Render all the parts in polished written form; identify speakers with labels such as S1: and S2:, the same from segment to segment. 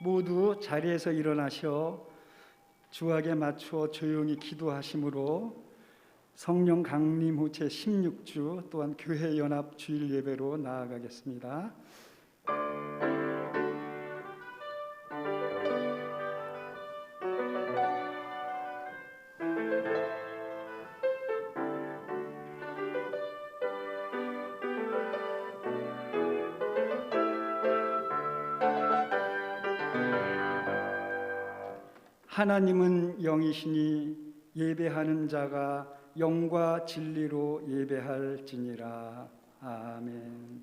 S1: 모두 자리에서 일어나셔 주악에 맞추어 조용히 기도하심으로 성령 강림 후 제16주 또한 교회 연합 주일 예배로 나아가겠습니다. 하나님은 영이시니 예배하는 자가 영과 진리로 예배할지니라. 아멘.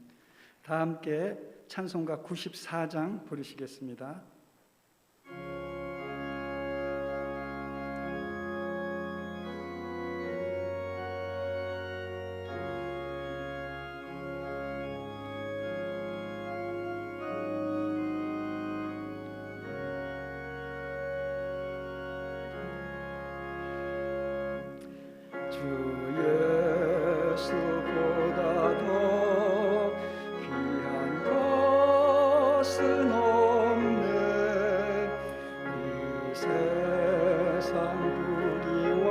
S1: 다 함께 찬송가 94장 부르시겠습니다. 주 예수보다 더 귀한 것은 없네. 이 세상 부귀와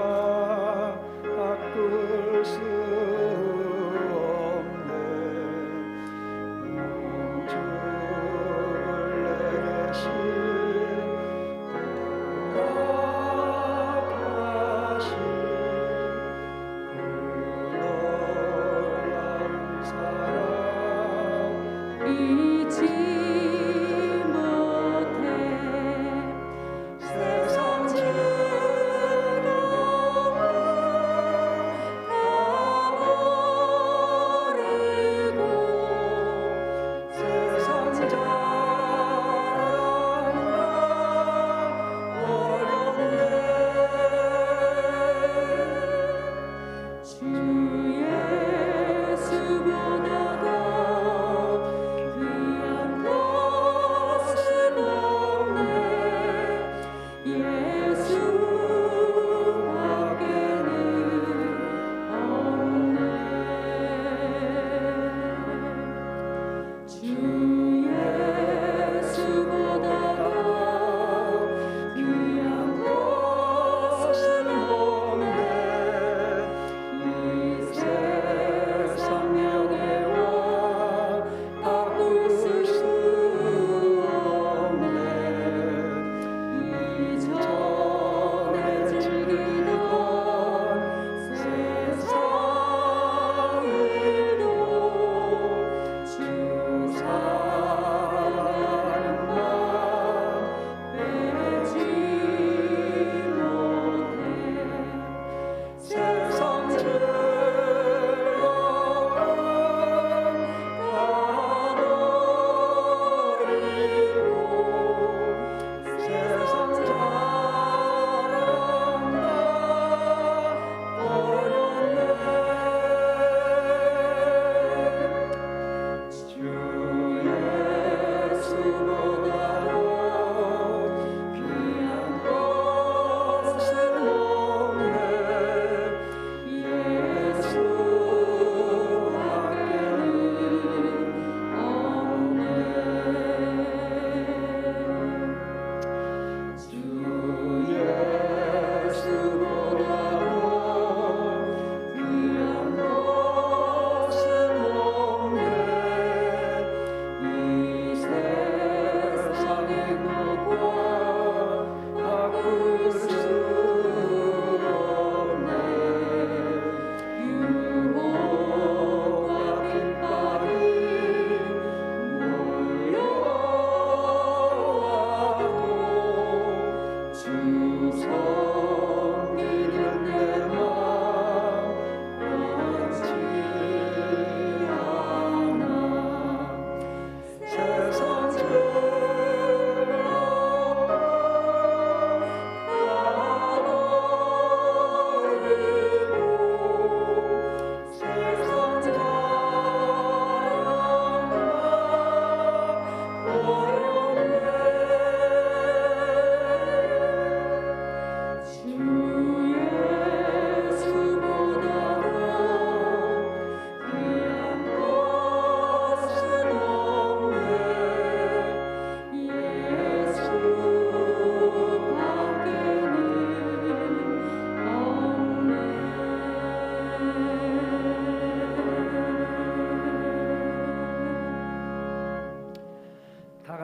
S1: 바꿀 수 없네. 주를 내게
S2: 이지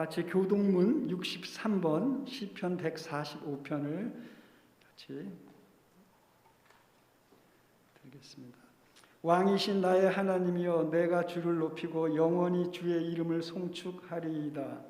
S1: 같이 교동문 63번 시편 145편을 같이 드리겠습니다. 왕이신 나의 하나님이여, 내가 주를 높이고 영원히 주의 이름을 송축하리이다.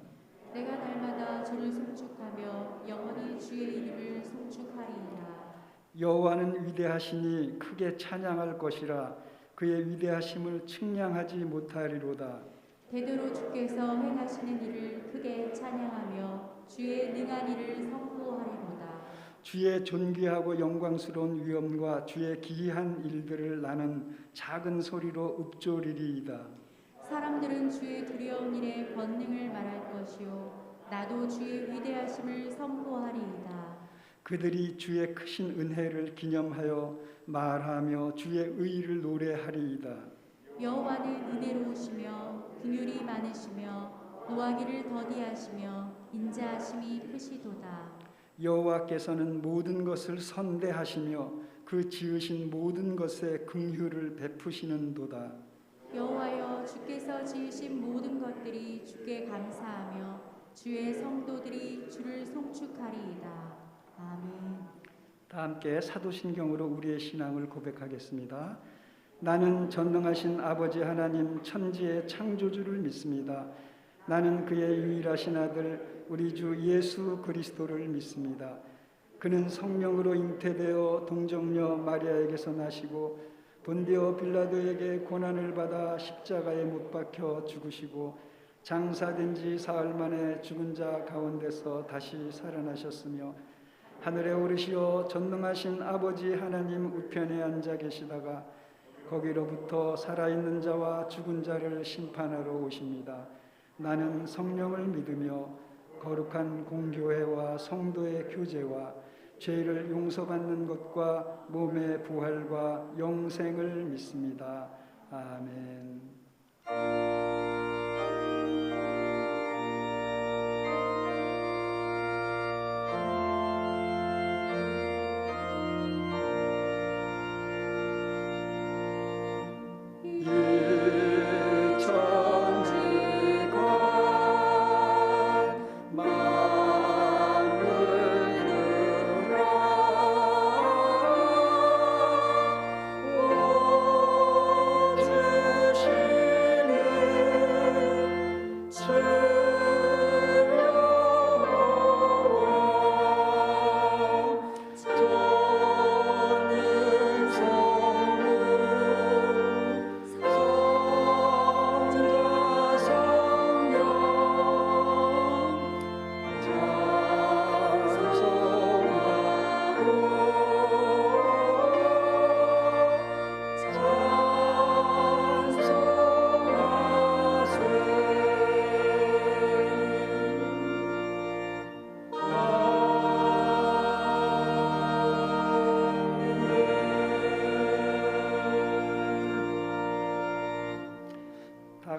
S2: 내가 날마다 주를 송축하며 영원히 주의 이름을 송축하리이다.
S1: 여호와는 위대하시니 크게 찬양할 것이라. 그의 위대하심을 측량하지 못하리로다.
S2: 대대로 주께서 행하시는 일을 크게 찬양하며 주의 능한 일을 선포하리로다.
S1: 주의 존귀하고 영광스러운 위엄과 주의 기이한 일들을 나는 작은 소리로 읊조리리이다.
S2: 사람들은 주의 두려운 일의 권능을 말할 것이요 나도 주의 위대하심을 선포하리이다.
S1: 그들이 주의 크신 은혜를 기념하여 말하며 주의 의의를 노래하리이다.
S2: 여호와는 은혜로우시며 긍휼이 많으시며 노하기를 더디하시며 인자하심이 크시도다.
S1: 여호와께서는 모든 것을 선대하시며 그 지으신 모든 것에 긍휼을 베푸시는도다.
S2: 여호와여, 주께서 지으신 모든 것들이 주께 감사하며 주의 성도들이 주를 송축하리이다. 아멘.
S1: 다 함께 사도신경으로 우리의 신앙을 고백하겠습니다. 나는 전능하신 아버지 하나님 천지의 창조주를 믿습니다. 나는 그의 유일하신 아들 우리 주 예수 그리스도를 믿습니다. 그는 성령으로 잉태되어 동정녀 마리아에게서 나시고 본디오 빌라도에게 고난을 받아 십자가에 못 박혀 죽으시고 장사된 지 사흘 만에 죽은 자 가운데서 다시 살아나셨으며 하늘에 오르시어 전능하신 아버지 하나님 우편에 앉아 계시다가 거기로부터 살아있는 자와 죽은 자를 심판하러 오십니다. 나는 성령을 믿으며 거룩한 공교회와 성도의 교제와 죄를 용서받는 것과 몸의 부활과 영생을 믿습니다. 아멘.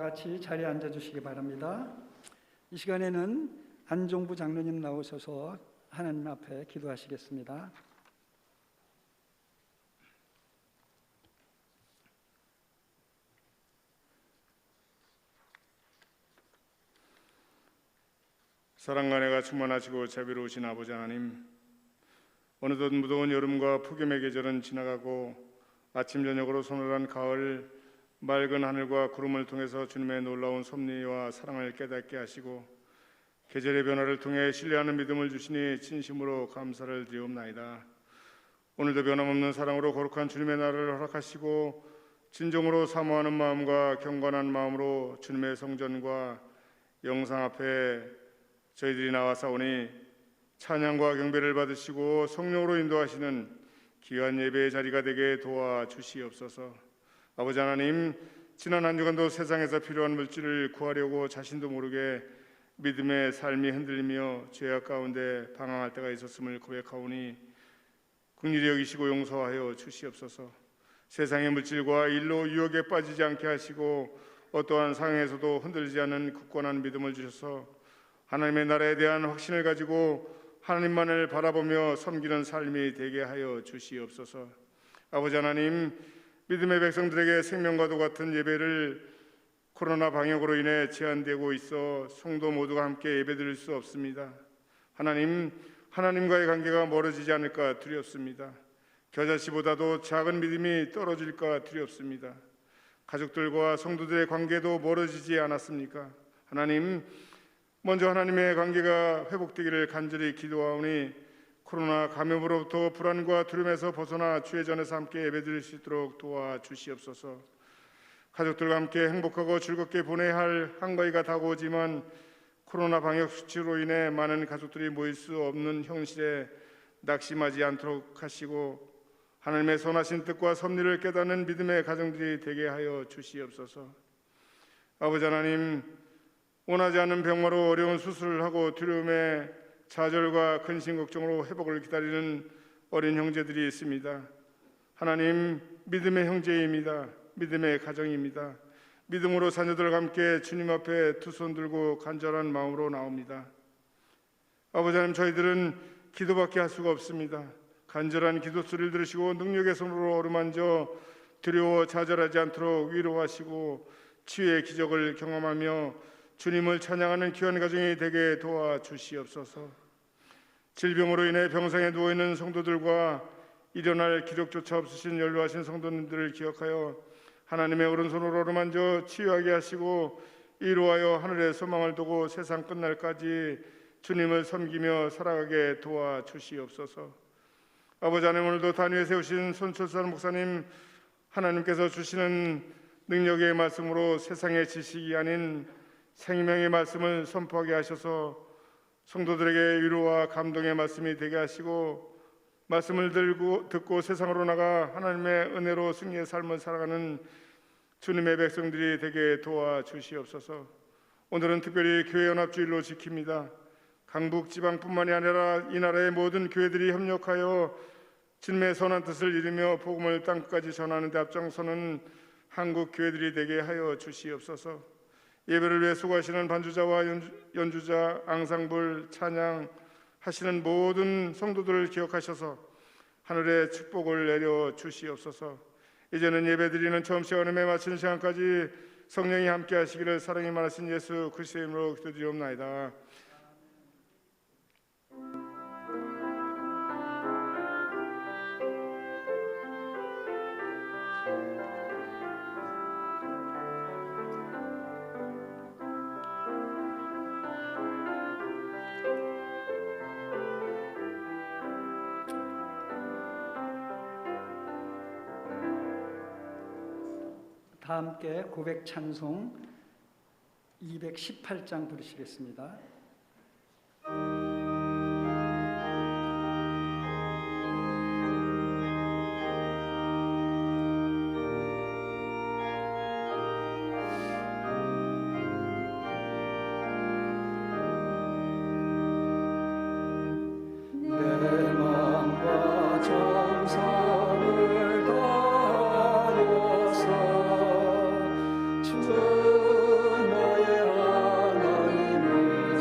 S1: 같이 자리에 앉아주시기 바랍니다. 이 시간에는 안종부 장로님 나오셔서 하나님 앞에 기도하시겠습니다.
S3: 사랑과 은혜가 충만하시고 자비로우신 아버지 하나님, 어느덧 무더운 여름과 폭염의 계절은 지나가고 아침 저녁으로 서늘한 가을, 맑은 하늘과 구름을 통해서 주님의 놀라운 섭리와 사랑을 깨닫게 하시고 계절의 변화를 통해 신뢰하는 믿음을 주시니 진심으로 감사를 드리옵나이다. 오늘도 변함없는 사랑으로 거룩한 주님의 날을 허락하시고 진정으로 사모하는 마음과 경건한 마음으로 주님의 성전과 영상 앞에 저희들이 나와사오니 찬양과 경배를 받으시고 성령으로 인도하시는 귀한 예배의 자리가 되게 도와주시옵소서. 아버지 하나님, 지난 한 주간도 세상에서 필요한 물질을 구하려고 자신도 모르게 믿음의 삶이 흔들리며 죄악 가운데 방황할 때가 있었음을 고백하오니 긍휼히 여기시고 용서하여 주시옵소서. 세상의 물질과 일로 유혹에 빠지지 않게 하시고 어떠한 상황에서도 흔들리지 않는 굳건한 믿음을 주셔서 하나님의 나라에 대한 확신을 가지고 하나님만을 바라보며 섬기는 삶이 되게 하여 주시옵소서. 아버지 하나님, 믿음의 백성들에게 생명과도 같은 예배를 코로나 방역으로 인해 제한되고 있어 성도 모두가 함께 예배드릴 수 없습니다. 하나님과의 관계가 멀어지지 않을까 두렵습니다. 겨자씨보다도 작은 믿음이 떨어질까 두렵습니다. 가족들과 성도들의 관계도 멀어지지 않았습니까? 하나님, 먼저 하나님의 관계가 회복되기를 간절히 기도하오니 코로나 감염으로부터 불안과 두려움에서 벗어나 주의 전에서 함께 예배드릴 수 있도록 도와주시옵소서. 가족들과 함께 행복하고 즐겁게 보내야 할 한가위가 다가오지만 코로나 방역 수칙으로 인해 많은 가족들이 모일 수 없는 현실에 낙심하지 않도록 하시고 하나님의 선하신 뜻과 섭리를 깨닫는 믿음의 가정들이 되게 하여 주시옵소서. 아버지 하나님, 원하지 않는 병마로 어려운 수술을 하고 두려움에 좌절과 근심 걱정으로 회복을 기다리는 어린 형제들이 있습니다. 하나님, 믿음의 형제입니다. 믿음의 가정입니다. 믿음으로 자녀들과 함께 주님 앞에 두 손 들고 간절한 마음으로 나옵니다. 아버지 하나님, 저희들은 기도밖에 할 수가 없습니다. 간절한 기도 소리를 들으시고 능력의 손으로 어루만져 두려워 좌절하지 않도록 위로하시고 치유의 기적을 경험하며 주님을 찬양하는 귀한 가정이 되게 도와주시옵소서. 질병으로 인해 병상에 누워있는 성도들과 일어날 기력조차 없으신 연로하신 성도님들을 기억하여 하나님의 오른손으로 어루만져 치유하게 하시고 위로하여 하늘의 소망을 두고 세상 끝날까지 주님을 섬기며 살아가게 도와주시옵소서. 아버지 하나님, 오늘도 단위에 세우신 손철산 목사님, 하나님께서 주시는 능력의 말씀으로 세상의 지식이 아닌 생명의 말씀을 선포하게 하셔서 성도들에게 위로와 감동의 말씀이 되게 하시고 말씀을 듣고 세상으로 나가 하나님의 은혜로 승리의 삶을 살아가는 주님의 백성들이 되게 도와주시옵소서. 오늘은 특별히 교회 연합주일로 지킵니다. 강북 지방뿐만이 아니라 이 나라의 모든 교회들이 협력하여 주님의 선한 뜻을 이루며 복음을 땅끝까지 전하는 데 앞장서는 한국 교회들이 되게 하여 주시옵소서. 예배를 위해 수고하시는 반주자와 연주자, 앙상블, 찬양 하시는 모든 성도들을 기억하셔서 하늘의 축복을 내려 주시옵소서. 이제는 예배드리는 처음 시간에 마치는 시간까지 성령이 함께 하시기를 사랑이 많으신 예수 그리스도의 이름으로 기도드리옵나이다.
S1: 다 함께 고백 찬송 218장 부르시겠습니다.
S4: 내 마음과 정성을 다하여서 주 나의 하나님을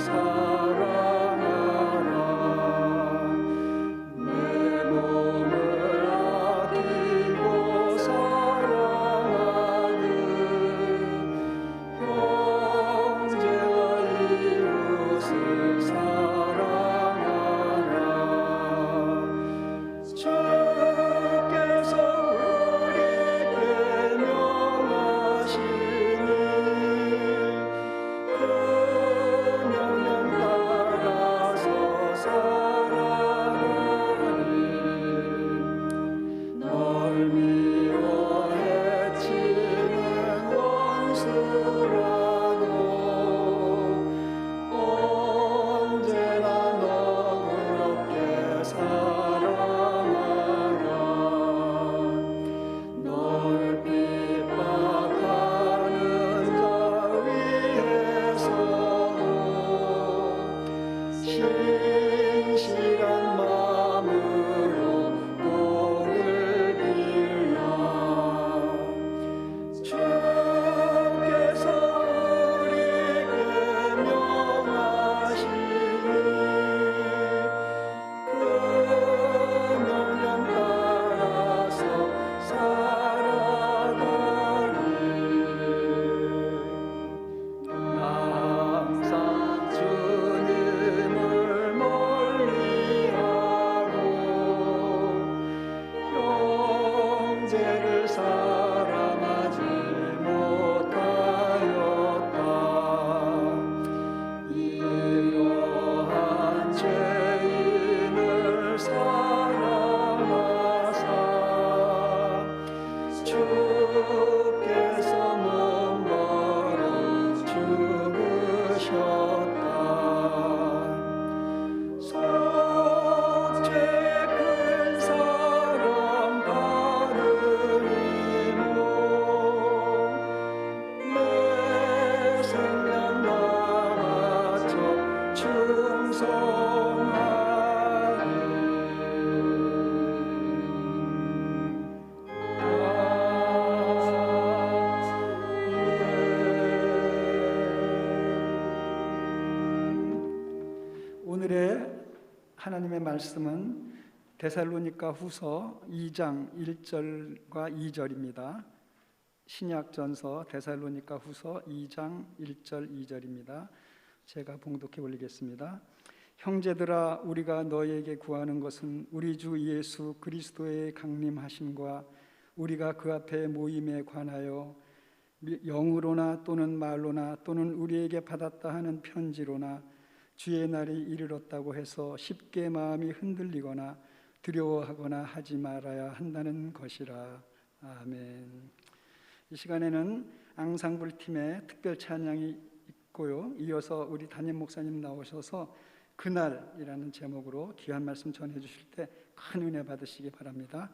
S1: 오늘의 하나님의 말씀은 데살로니가 후서 2장 1절과 2절입니다. 신약전서 데살로니가 후서 2장 1절 2절입니다. 제가 봉독해 올리겠습니다. 형제들아, 우리가 너희에게 구하는 것은 우리 주 예수 그리스도의 강림하심과 우리가 그 앞에 모임에 관하여 영으로나 또는 말로나 또는 우리에게 받았다 하는 편지로나 주의 날이 이르렀다고 해서 쉽게 마음이 흔들리거나 두려워하거나 하지 말아야 한다는 것이라. 아멘. 이 시간에는 앙상블 팀의 특별 찬양이 있고요. 이어서 우리 담임 목사님 나오셔서 그날이라는 제목으로 귀한 말씀 전해 주실 때 큰 은혜 받으시기 바랍니다.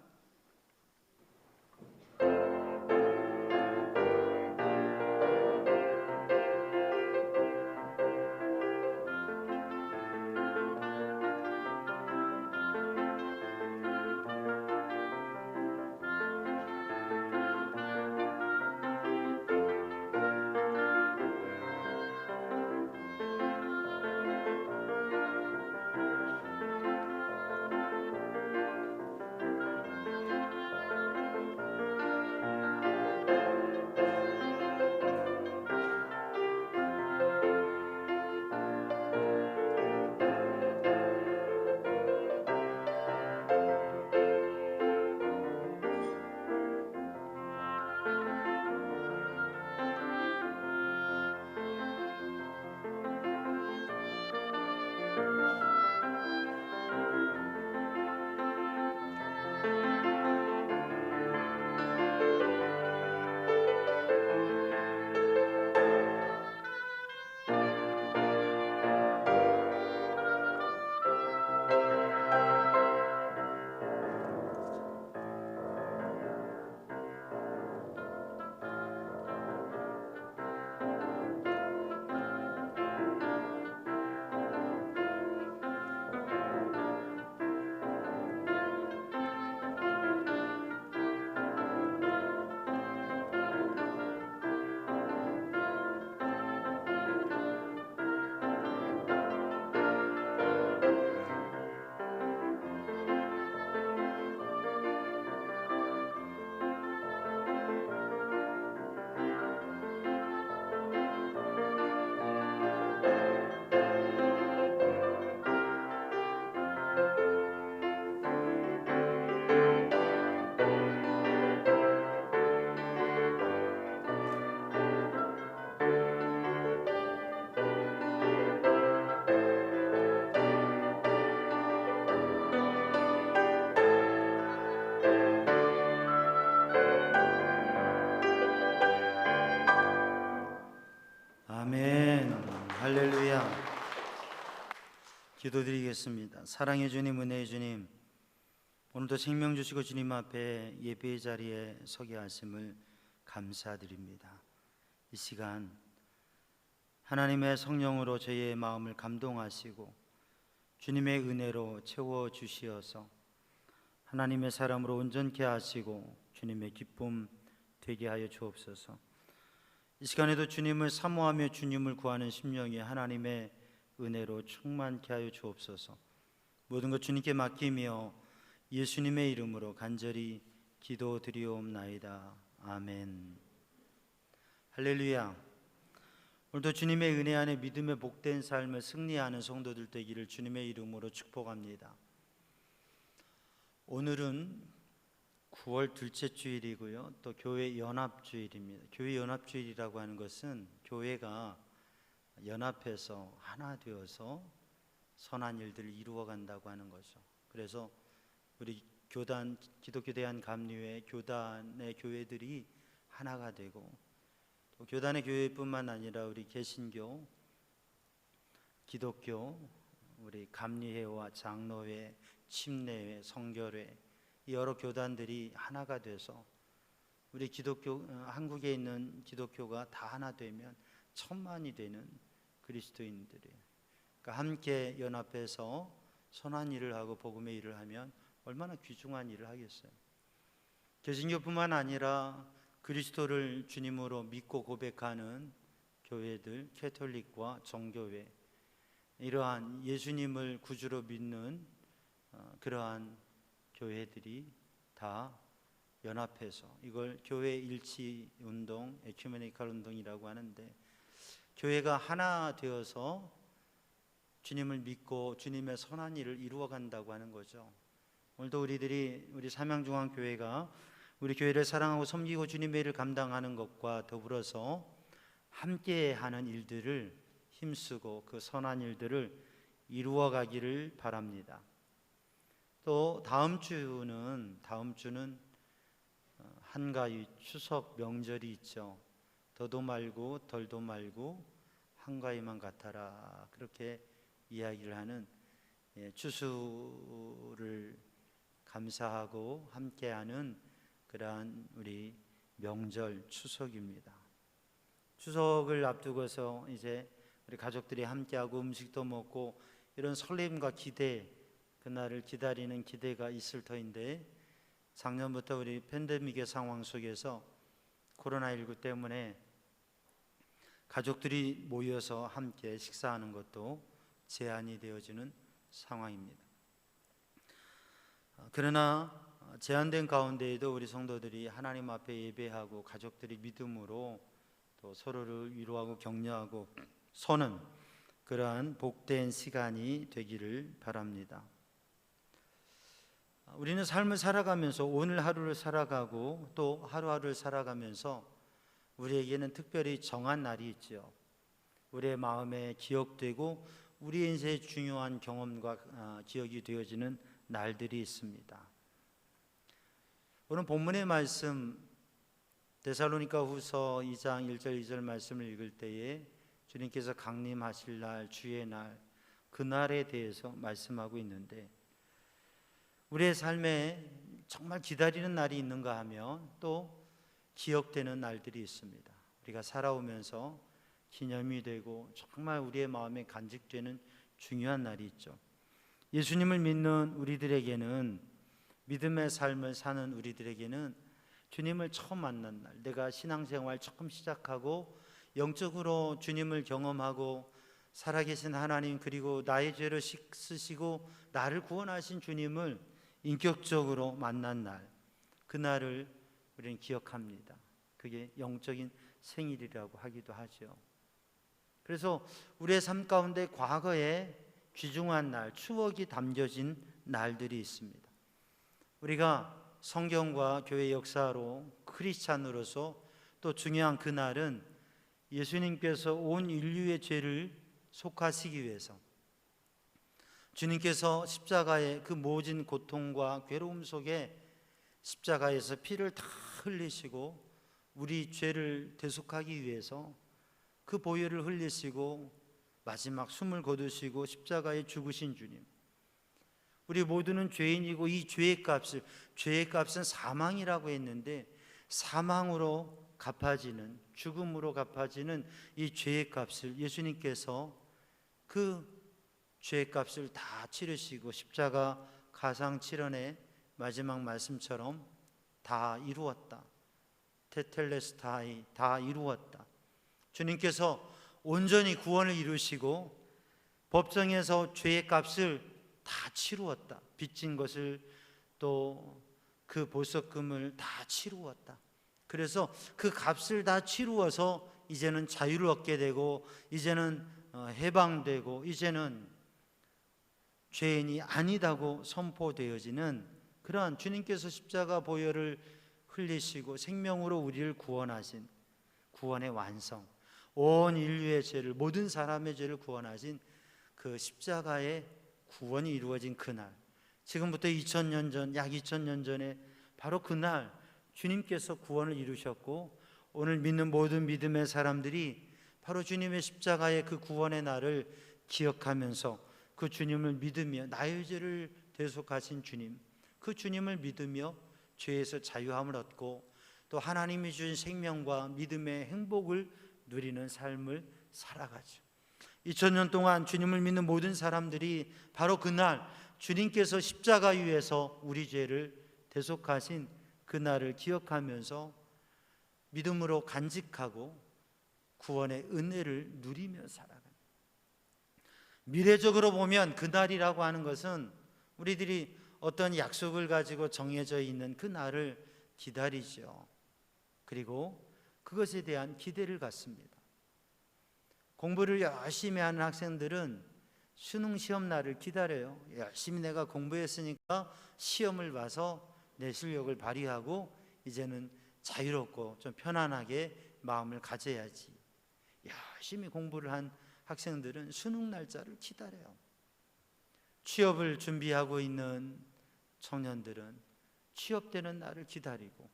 S5: 아멘. 할렐루야. 기도드리겠습니다. 사랑의 주님, 은혜의 주님, 오늘도 생명 주시고 주님 앞에 예배의 자리에 서게 하심을 감사드립니다. 이 시간 하나님의 성령으로 저희의 마음을 감동하시고 주님의 은혜로 채워주시어서 하나님의 사람으로 온전케 하시고 주님의 기쁨 되게 하여 주옵소서. 이 시간에도 주님을 사모하며 주님을 구하는 심령이 하나님의 은혜로 충만케 하여 주옵소서. 모든 것 주님께 맡기며 예수님의 이름으로 간절히 기도드리옵나이다. 아멘. 할렐루야. 오늘도 주님의 은혜 안에 믿음의 복된 삶을 승리하는 성도들 되기를 주님의 이름으로 축복합니다. 오늘은 9월 둘째 주일이고요. 또 교회 연합주일입니다. 교회 연합주일이라고 하는 것은 교회가 연합해서 하나 되어서 선한 일들을 이루어 간다고 하는 거죠. 그래서 우리 교단, 기독교 대한감리회 교단의 교회들이 하나가 되고 또 교단의 교회뿐만 아니라 우리 개신교, 기독교, 우리 감리회와 장로회, 침례회, 성결회 여러 교단들이 하나가 돼서 우리 기독교, 한국에 있는 기독교가 다 하나 되면 1000만이 되는 그리스도인들이에요. 그러니까 함께 연합해서 선한 일을 하고 복음의 일을 하면 얼마나 귀중한 일을 하겠어요. 개신교뿐만 아니라 그리스도를 주님으로 믿고 고백하는 교회들, 캐톨릭과 정교회, 이러한 예수님을 구주로 믿는 그러한 교회들이 다 연합해서 이걸 교회 일치 운동, 에큐메니컬 운동이라고 하는데, 교회가 하나 되어서 주님을 믿고 주님의 선한 일을 이루어 간다고 하는 거죠. 오늘도 우리 삼양중앙교회가 우리 교회를 사랑하고 섬기고 주님의 일을 감당하는 것과 더불어서 함께 하는 일들을 힘쓰고 그 선한 일들을 이루어 가기를 바랍니다. 또 다음 주는 한가위 추석 명절이 있죠. 더도 말고 덜도 말고 한가위만 같아라, 그렇게 이야기를 하는 추수를 감사하고 함께하는 그러한 우리 명절 추석입니다. 추석을 앞두고서 이제 우리 가족들이 함께하고 음식도 먹고 이런 설렘과 기대, 그날을 기다리는 기대가 있을 터인데, 작년부터 우리 팬데믹의 상황 속에서 코로나19 때문에 가족들이 모여서 함께 식사하는 것도 제한이 되어지는 상황입니다. 그러나 제한된 가운데에도 우리 성도들이 하나님 앞에 예배하고 가족들이 믿음으로 또 서로를 위로하고 격려하고 서는 그러한 복된 시간이 되기를 바랍니다. 우리는 삶을 살아가면서 오늘 하루를 살아가고 또 하루하루를 살아가면서 우리에게는 특별히 정한 날이 있죠. 우리의 마음에 기억되고 우리 인생의 중요한 경험과 기억이 되어지는 날들이 있습니다. 오늘 본문의 말씀 데살로니가후서 2장 1절 2절 말씀을 읽을 때에 주님께서 강림하실 날, 주의 날, 그 날에 대해서 말씀하고 있는데, 우리의 삶에 정말 기다리는 날이 있는가 하면 또 기억되는 날들이 있습니다. 우리가 살아오면서 기념이 되고 정말 우리의 마음에 간직되는 중요한 날이 있죠. 예수님을 믿는 우리들에게는, 믿음의 삶을 사는 우리들에게는 주님을 처음 만난 날, 내가 신앙생활 처음 시작하고 영적으로 주님을 경험하고 살아계신 하나님, 그리고 나의 죄를 씻으시고 나를 구원하신 주님을 인격적으로 만난 날, 그 날을 우리는 기억합니다. 그게 영적인 생일이라고 하기도 하죠. 그래서 우리의 삶 가운데 과거에 귀중한 날, 추억이 담겨진 날들이 있습니다. 우리가 성경과 교회 역사로 크리스찬으로서 또 중요한 그 날은 예수님께서 온 인류의 죄를 속하시기 위해서 주님께서 십자가의 그 모진 고통과 괴로움 속에 십자가에서 피를 다 흘리시고 우리 죄를 대속하기 위해서 그 보혈을 흘리시고 마지막 숨을 거두시고 십자가에 죽으신 주님, 우리 모두는 죄인이고 이 죄의 값은 사망이라고 했는데, 사망으로 갚아지는, 죽음으로 갚아지는 이 죄의 값을 예수님께서 그 죄의 값을 다 치르시고 십자가 가상칠언의 마지막 말씀처럼 다 이루었다, 테텔레스타이, 다 이루었다. 주님께서 온전히 구원을 이루시고 법정에서 죄의 값을 다 치루었다. 빚진 것을 또 그 보석금을 다 치루었다. 그래서 그 값을 다 치루어서 이제는 자유를 얻게 되고 이제는 해방되고 이제는 죄인이 아니다고 선포되어지는 그러한 주님께서 십자가 보혈을 흘리시고 생명으로 우리를 구원하신 구원의 완성, 온 인류의 죄를, 모든 사람의 죄를 구원하신 그 십자가의 구원이 이루어진 그날, 지금부터 2000년 전, 약 2000년 전에 바로 그날 주님께서 구원을 이루셨고, 오늘 믿는 모든 믿음의 사람들이 바로 주님의 십자가의 그 구원의 날을 기억하면서 그 주님을 믿으며 나의 죄를 대속하신 주님, 그 주님을 믿으며 죄에서 자유함을 얻고 또 하나님이 주신 생명과 믿음의 행복을 누리는 삶을 살아가죠. 2000년 동안 주님을 믿는 모든 사람들이 바로 그날 주님께서 십자가 위에서 우리 죄를 대속하신 그날을 기억하면서 믿음으로 간직하고 구원의 은혜를 누리며 살아갑니다. 미래적으로 보면 그날이라고 하는 것은 우리들이 어떤 약속을 가지고 정해져 있는 그 날을 기다리죠. 그리고 그것에 대한 기대를 갖습니다. 공부를 열심히 하는 학생들은 수능 시험 날을 기다려요. 열심히 내가 공부했으니까 시험을 봐서 내 실력을 발휘하고 이제는 자유롭고 좀 편안하게 마음을 가져야지. 열심히 공부를 한 학생들은 수능 날짜를 기다려요. 취업을 준비하고 있는 청년들은 취업되는 날을 기다리고,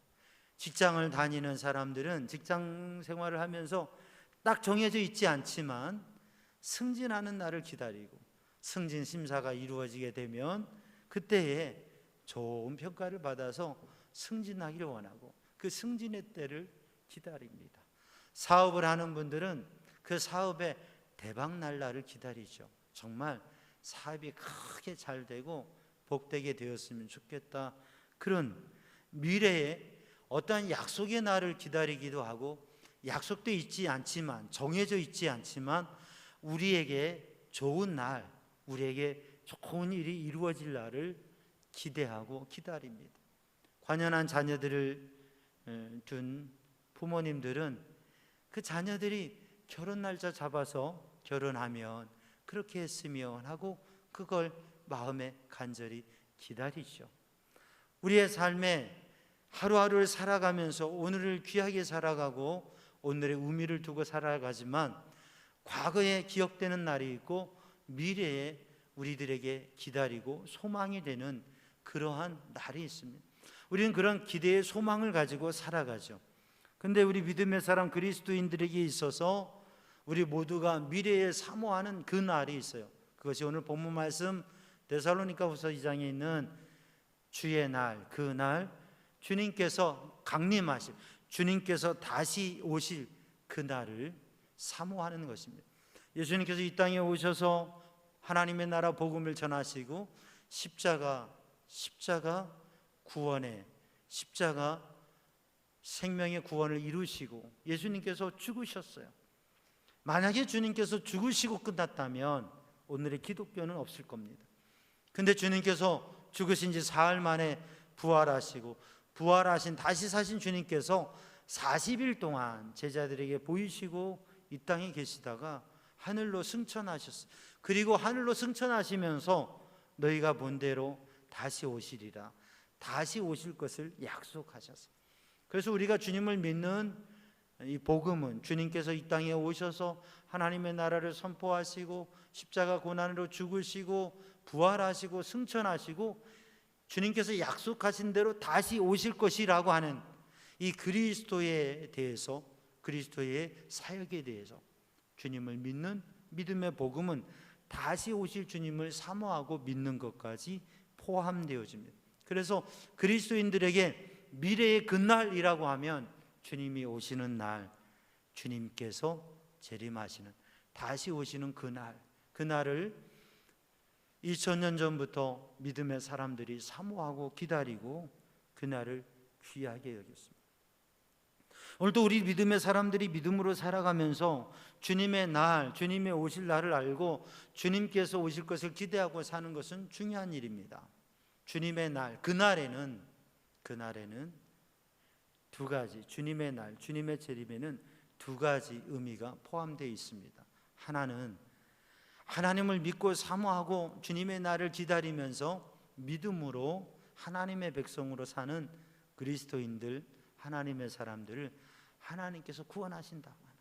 S5: 직장을 다니는 사람들은 직장 생활을 하면서 딱 정해져 있지 않지만 승진하는 날을 기다리고, 승진 심사가 이루어지게 되면 그때에 좋은 평가를 받아서 승진하기를 원하고 그 승진의 때를 기다립니다. 사업을 하는 분들은 그 사업의 대박 날 날을 기다리죠. 정말 사업이 크게 잘 되고 복되게 되었으면 좋겠다. 그런 미래에 어떠한 약속의 날을 기다리기도 하고, 약속도 있지 않지만, 정해져 있지 않지만 우리에게 좋은 날, 우리에게 좋은 일이 이루어질 날을 기대하고 기다립니다. 관연한 자녀들을 둔 부모님들은 그 자녀들이 결혼 날짜 잡아서 결혼하면 그렇게 했으면 하고 그걸 마음에 간절히 기다리죠. 우리의 삶에 하루하루를 살아가면서 오늘을 귀하게 살아가고 오늘의 의미를 두고 살아가지만, 과거에 기억되는 날이 있고 미래에 우리들에게 기다리고 소망이 되는 그러한 날이 있습니다. 우리는 그런 기대의 소망을 가지고 살아가죠. 근데 우리 믿음의 사람 그리스도인들에게 있어서 우리 모두가 미래에 사모하는 그 날이 있어요. 그것이 오늘 본문 말씀 데살로니가후서 2장에 있는 주의 날, 그 날, 주님께서 강림하실, 주님께서 다시 오실 그 날을 사모하는 것입니다. 예수님께서 이 땅에 오셔서 하나님의 나라 복음을 전하시고 십자가 구원의, 십자가 생명의 구원을 이루시고 예수님께서 죽으셨어요. 만약에 주님께서 죽으시고 끝났다면 오늘의 기독교는 없을 겁니다. 근데 주님께서 죽으신 지 사흘 만에 부활하시고, 부활하신 다시 사신 주님께서 40일 동안 제자들에게 보이시고 이 땅에 계시다가 하늘로 승천하셨어요. 그리고 하늘로 승천하시면서 너희가 본 대로 다시 오시리라, 다시 오실 것을 약속하셨어요. 그래서 우리가 주님을 믿는 이 복음은 주님께서 이 땅에 오셔서 하나님의 나라를 선포하시고 십자가 고난으로 죽으시고 부활하시고 승천하시고 주님께서 약속하신 대로 다시 오실 것이라고 하는 이 그리스도에 대해서, 그리스도의 사역에 대해서 주님을 믿는 믿음의 복음은 다시 오실 주님을 사모하고 믿는 것까지 포함되어집니다. 그래서 그리스도인들에게 미래의 그날이라고 하면 주님이 오시는 날, 주님께서 재림하시는, 다시 오시는 그날을 2000년 전부터 믿음의 사람들이 사모하고 기다리고 그날을 귀하게 여겼습니다. 오늘도 우리 믿음의 사람들이 믿음으로 살아가면서 주님의 날, 주님의 오실 날을 알고 주님께서 오실 것을 기대하고 사는 것은 중요한 일입니다. 주님의 날, 그날에는 두 가지, 주님의 날, 주님의 재림에는 두 가지 의미가 포함되어 있습니다. 하나는 하나님을 믿고 사모하고 주님의 날을 기다리면서 믿음으로 하나님의 백성으로 사는 그리스도인들, 하나님의 사람들을 하나님께서 구원하신다고 하는 거죠.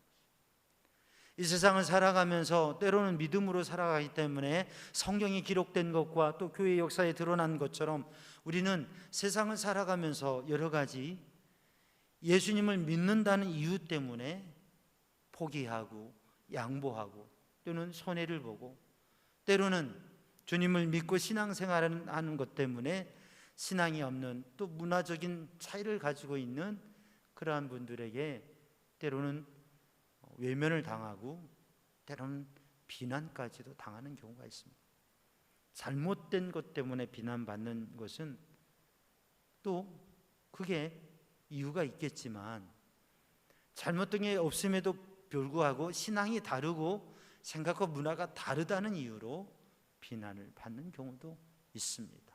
S5: 이 세상을 살아가면서 때로는 믿음으로 살아가기 때문에 성경에 기록된 것과 또 교회 역사에 드러난 것처럼 우리는 세상을 살아가면서 여러 가지 예수님을 믿는다는 이유 때문에 포기하고 양보하고 또는 손해를 보고, 때로는 주님을 믿고 신앙생활하는 것 때문에 신앙이 없는, 또 문화적인 차이를 가지고 있는 그러한 분들에게 때로는 외면을 당하고 때로는 비난까지도 당하는 경우가 있습니다. 잘못된 것 때문에 비난받는 것은 또 그게 이유가 있겠지만, 잘못된 게 없음에도 불구하고 신앙이 다르고 생각과 문화가 다르다는 이유로 비난을 받는 경우도 있습니다.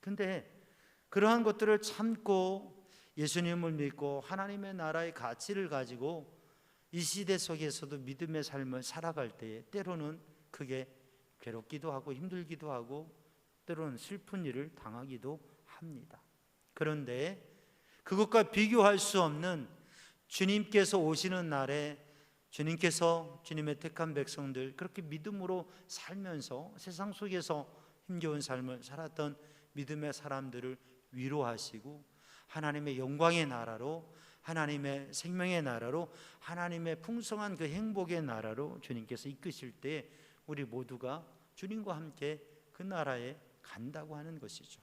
S5: 근데 그러한 것들을 참고 예수님을 믿고 하나님의 나라의 가치를 가지고 이 시대 속에서도 믿음의 삶을 살아갈 때에 때로는 그게 괴롭기도 하고 힘들기도 하고 때로는 슬픈 일을 당하기도 합니다. 그런데 그것과 비교할 수 없는 주님께서 오시는 날에 주님께서 주님의 택한 백성들 그렇게 믿음으로 살면서 세상 속에서 힘겨운 삶을 살았던 믿음의 사람들을 위로하시고 하나님의 영광의 나라로, 하나님의 생명의 나라로, 하나님의 풍성한 그 행복의 나라로 주님께서 이끄실 때 우리 모두가 주님과 함께 그 나라에 간다고 하는 것이죠.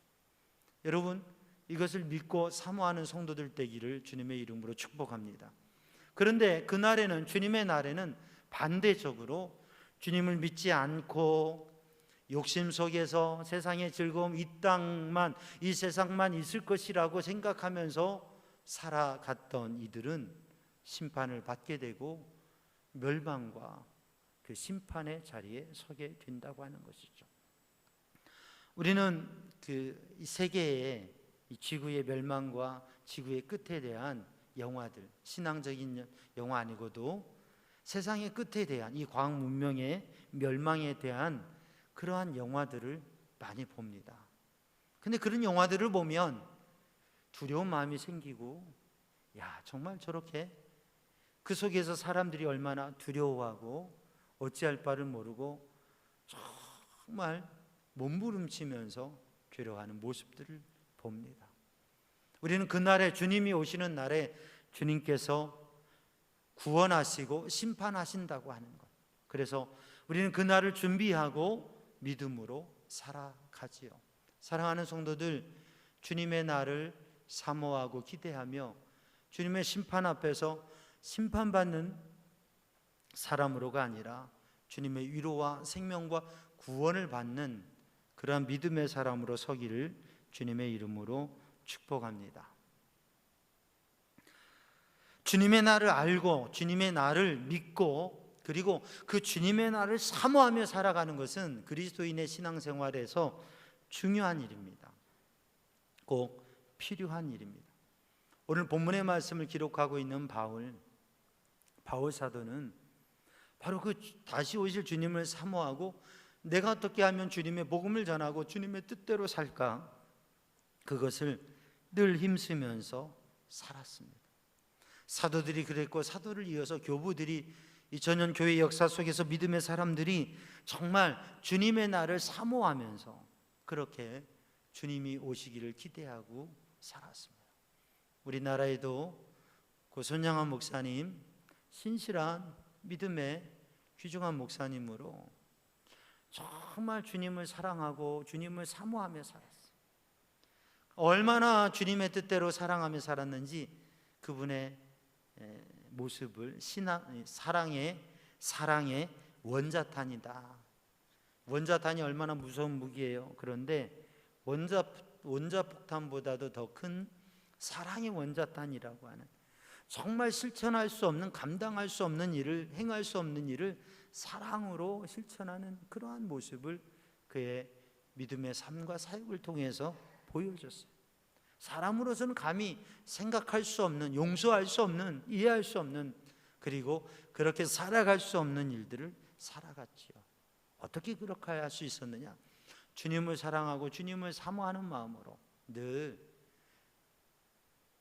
S5: 여러분, 이것을 믿고 사모하는 성도들 되기를 주님의 이름으로 축복합니다. 그런데 그날에는, 주님의 날에는 반대적으로 주님을 믿지 않고 욕심 속에서 세상의 즐거움, 이 땅만, 이 세상만 있을 것이라고 생각하면서 살아갔던 이들은 심판을 받게 되고 멸망과 그 심판의 자리에 서게 된다고 하는 것이죠. 우리는 이 세계의 이 지구의 멸망과 지구의 끝에 대한 영화들, 신앙적인 영화 아니고도 세상의 끝에 대한 이 과학 문명의 멸망에 대한 그러한 영화들을 많이 봅니다. 근데 그런 영화들을 보면 두려운 마음이 생기고, 야, 정말 저렇게 그 속에서 사람들이 얼마나 두려워하고 어찌할 바를 모르고 정말 몸부림치면서 괴로워하는 모습들을 봅니다. 우리는 그날에, 주님이 오시는 날에 주님께서 구원하시고 심판하신다고 하는 것, 그래서 우리는 그날을 준비하고 믿음으로 살아가지요. 사랑하는 성도들, 주님의 날을 사모하고 기대하며 주님의 심판 앞에서 심판받는 사람으로가 아니라 주님의 위로와 생명과 구원을 받는 그러한 믿음의 사람으로 서기를 주님의 이름으로 축복합니다. 주님의 날을 알고 주님의 날을 믿고 그리고 그 주님의 날을 사모하며 살아가는 것은 그리스도인의 신앙생활에서 중요한 일입니다. 꼭 필요한 일입니다. 오늘 본문의 말씀을 기록하고 있는 바울 사도는 바로 그 다시 오실 주님을 사모하고 내가 어떻게 하면 주님의 복음을 전하고 주님의 뜻대로 살까, 그것을 늘 힘쓰면서 살았습니다. 사도들이 그랬고, 사도를 이어서 교부들이, 이 전년 교회 역사 속에서 믿음의 사람들이 정말 주님의 날을 사모하면서 그렇게 주님이 오시기를 기대하고 살았습니다. 우리나라에도 고선양한 목사님, 신실한 믿음의 귀중한 목사님으로 정말 주님을 사랑하고 주님을 사모하며 살았어요. 얼마나 주님의 뜻대로 사랑하며 살았는지 그분의 모습을 사랑의 원자탄이다. 원자탄이 얼마나 무서운 무기예요. 그런데 원자폭탄보다도 더 큰 사랑의 원자탄이라고 하는, 정말 실천할 수 없는, 감당할 수 없는 일을, 행할 수 없는 일을 사랑으로 실천하는 그러한 모습을 그의 믿음의 삶과 사역을 통해서 보여줬어요. 사람으로서는 감히 생각할 수 없는, 용서할 수 없는, 이해할 수 없는, 그리고 그렇게 살아갈 수 없는 일들을 살아갔지요. 어떻게 그렇게 할 수 있었느냐? 주님을 사랑하고 주님을 사모하는 마음으로 늘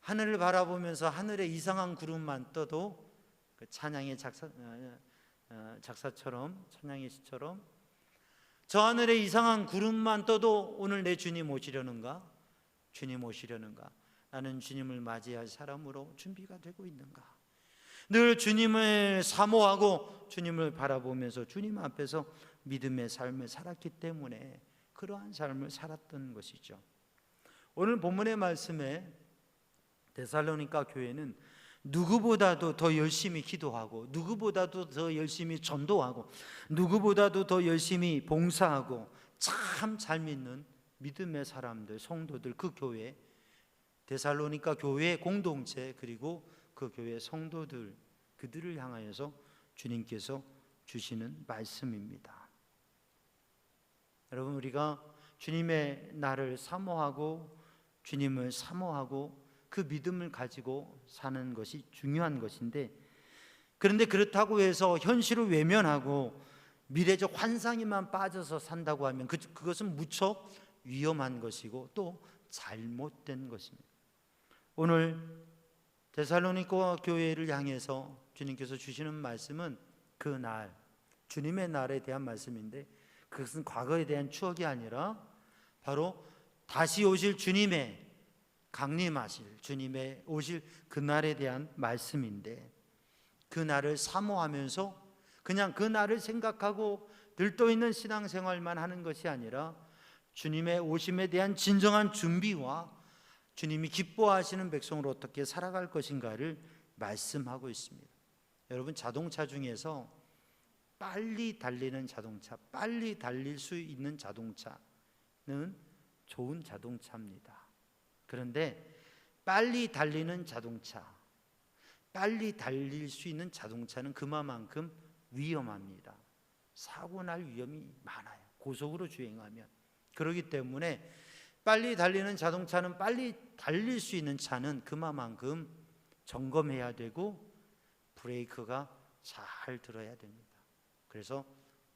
S5: 하늘을 바라보면서 하늘의 이상한 구름만 떠도 그 찬양의 작사처럼, 찬양의 시처럼, 저 하늘의 이상한 구름만 떠도 오늘 내 주님 오시려는가? 주님 오시려는가? 나는 주님을 맞이할 사람으로 준비가 되고 있는가? 늘 주님을 사모하고 주님을 바라보면서 주님 앞에서 믿음의 삶을 살았기 때문에 그러한 삶을 살았던 것이죠. 오늘 본문의 말씀에 데살로니가 교회는 누구보다도 더 열심히 기도하고, 누구보다도 더 열심히 전도하고, 누구보다도 더 열심히 봉사하고 참 잘 믿는 믿음의 사람들, 성도들, 그 교회, 데살로니가 교회 공동체, 그리고 그 교회 성도들, 그들을 향하여서 주님께서 주시는 말씀입니다. 여러분, 우리가 주님의 날을 사모하고 주님을 사모하고 그 믿음을 가지고 사는 것이 중요한 것인데, 그런데 그렇다고 해서 현실을 외면하고 미래적 환상에만 빠져서 산다고 하면 그것은 무척 위험한 것이고 또 잘못된 것입니다. 오늘 데살로니가 교회를 향해서 주님께서 주시는 말씀은 그 날, 주님의 날에 대한 말씀인데, 그것은 과거에 대한 추억이 아니라 바로 다시 오실 주님의, 강림하실 주님의 오실 그 날에 대한 말씀인데, 그 날을 사모하면서 그냥 그 날을 생각하고 들떠 있는 신앙생활만 하는 것이 아니라 주님의 오심에 대한 진정한 준비와 주님이 기뻐하시는 백성으로 어떻게 살아갈 것인가를 말씀하고 있습니다. 여러분, 자동차 중에서 빨리 달리는 자동차, 빨리 달릴 수 있는 자동차는 좋은 자동차입니다. 그런데 빨리 달리는 자동차, 빨리 달릴 수 있는 자동차는 그만큼 위험합니다. 사고 날 위험이 많아요, 고속으로 주행하면. 그렇기 때문에 빨리 달리는 자동차는, 빨리 달릴 수 있는 차는 그만큼 점검해야 되고 브레이크가 잘 들어야 됩니다. 그래서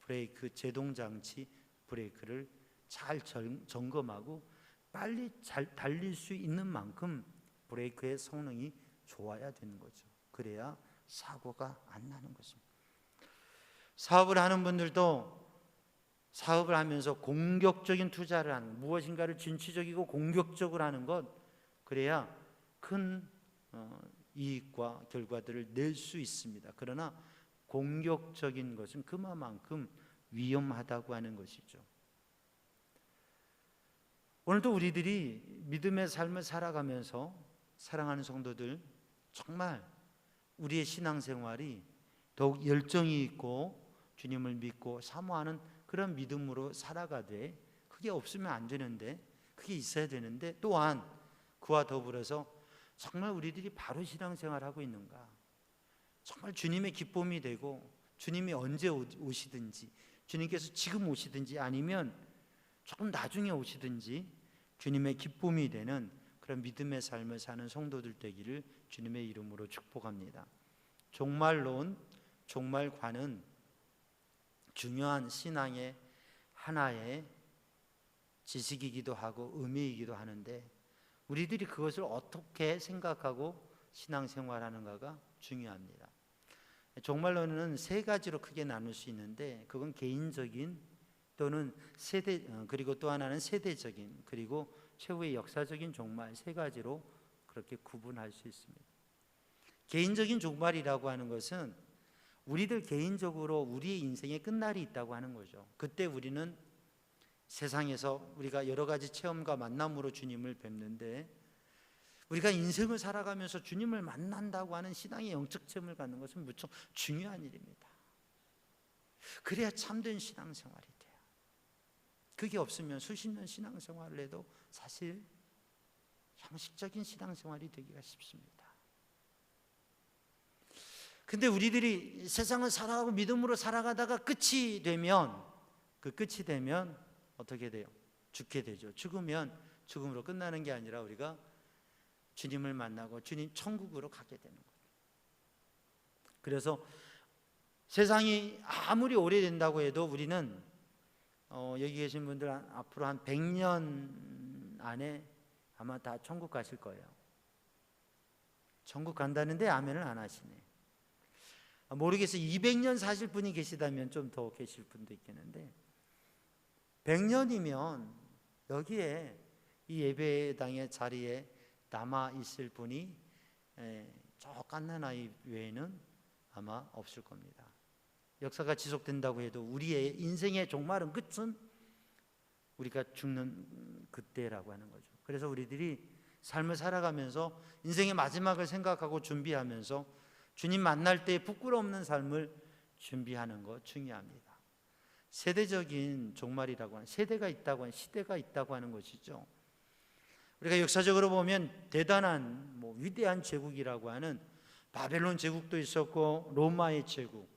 S5: 브레이크 제동장치, 브레이크를 잘 점검하고 빨리 잘 달릴 수 있는 만큼 브레이크의 성능이 좋아야 되는 거죠. 그래야 사고가 안 나는 것입니다. 사업을 하는 분들도 사업을 하면서 공격적인 투자를 하는, 무엇인가를 진취적이고 공격적으로 하는 것, 그래야 큰 이익과 결과들을 낼 수 있습니다. 그러나 공격적인 것은 그만큼 위험하다고 하는 것이죠. 오늘도 우리들이 믿음의 삶을 살아가면서, 사랑하는 성도들, 정말 우리의 신앙생활이 더욱 열정이 있고 주님을 믿고 사모하는 그런 믿음으로 살아가되, 그게 없으면 안 되는데, 그게 있어야 되는데, 또한 그와 더불어서 정말 우리들이 바로 신앙생활하고 있는가, 정말 주님의 기쁨이 되고 주님이 언제 오시든지, 주님께서 지금 오시든지 아니면 조금 나중에 오시든지 주님의 기쁨이 되는 그런 믿음의 삶을 사는 성도들 되기를 주님의 이름으로 축복합니다. 종말론, 종말관은 중요한 신앙의 하나의 지식이기도 하고 의미이기도 하는데, 우리들이 그것을 어떻게 생각하고 신앙생활하는가가 중요합니다. 종말론은 세 가지로 크게 나눌 수 있는데, 그건 개인적인 또는 세대, 그리고 또 하나는 세대적인, 그리고 최후의 역사적인 종말, 세 가지로 그렇게 구분할 수 있습니다. 개인적인 종말이라고 하는 것은 우리들 개인적으로 우리의 인생에 끝날이 있다고 하는 거죠. 그때 우리는 세상에서 우리가 여러 가지 체험과 만남으로 주님을 뵙는데, 우리가 인생을 살아가면서 주님을 만난다고 하는 신앙의 영적 체험을 갖는 것은 무척 중요한 일입니다. 그래야 참된 신앙생활이 돼요. 그게 없으면 수십 년 신앙생활을 해도 사실 형식적인 신앙생활이 되기가 쉽습니다. 근데 우리들이 세상을 살아가고 믿음으로 살아가다가 끝이 되면, 그 끝이 되면 어떻게 돼요? 죽게 되죠. 죽으면 죽음으로 끝나는 게 아니라 우리가 주님을 만나고 주님 천국으로 가게 되는 거예요. 그래서 세상이 아무리 오래된다고 해도 우리는 여기 계신 분들 앞으로 한 100년 안에 아마 다 천국 가실 거예요. 천국 간다는데 아멘을 안 하시네. 모르겠어요. 200년 사실 분이 계시다면 좀 더 계실 분도 있겠는데, 100년이면 여기에 이 예배당의 자리에 남아 있을 분이 저 갓난아이 외에는 아마 없을 겁니다. 역사가 지속된다고 해도 우리의 인생의 종말은, 끝은 우리가 죽는 그때라고 하는 거죠. 그래서 우리들이 삶을 살아가면서 인생의 마지막을 생각하고 준비하면서 주님 만날 때 부끄러움없는 삶을 준비하는 것 중요합니다. 세대적인 종말이라고 하는, 세대가 있다고 하는, 시대가 있다고 하는 것이죠. 우리가 역사적으로 보면 대단한 위대한 제국이라고 하는 바벨론 제국도 있었고 로마의 제국,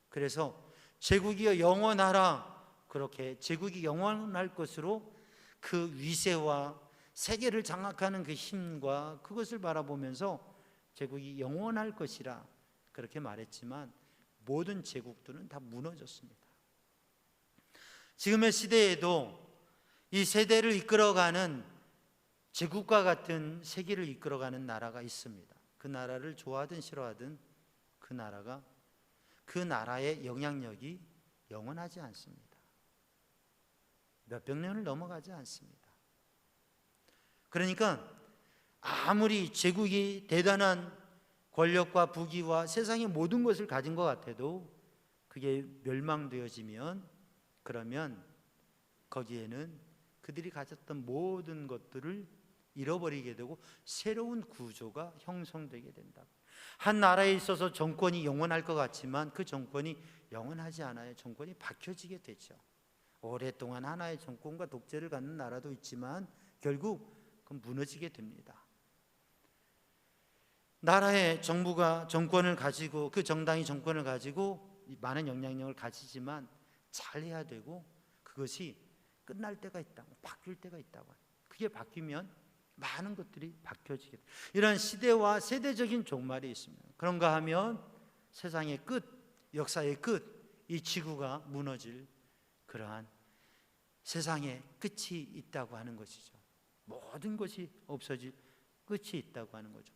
S5: 그래서 제국이 영원하라, 그렇게 제국이 영원할 것으로 그 위세와 세계를 장악하는 그 힘과 그것을 바라보면서 제국이 영원할 것이라 그렇게 말했지만 모든 제국들은 다 무너졌습니다. 지금의 시대에도 이 세대를 이끌어가는 제국과 같은 세계를 이끌어가는 나라가 있습니다. 그 나라를 좋아하든 싫어하든 그 나라의 영향력이 영원하지 않습니다. 몇백 년을 넘어가지 않습니다. 그러니까 아무리 제국이 대단한 권력과 부귀와 세상의 모든 것을 가진 것 같아도 그게 멸망되어지면 그러면 거기에는 그들이 가졌던 모든 것들을 잃어버리게 되고 새로운 구조가 형성되게 된다. 한 나라에 있어서 정권이 영원할 것 같지만 그 정권이 영원하지 않아요. 정권이 바뀌어지게 되죠. 오랫동안 하나의 정권과 독재를 갖는 나라도 있지만 결국 그건 무너지게 됩니다. 나라의 정부가 정권을 가지고 그 정당이 정권을 가지고 많은 영향력을 가지지만 잘해야 되고 그것이 끝날 때가 있다고, 바뀔 때가 있다고. 그게 바뀌면 많은 것들이 바뀌어지게 돼요. 이런 시대와 세대적인 종말이 있습니다. 그런가 하면 세상의 끝, 역사의 끝, 이 지구가 무너질 그러한 세상의 끝이 있다고 하는 것이죠. 모든 것이 없어질 끝이 있다고 하는 거죠.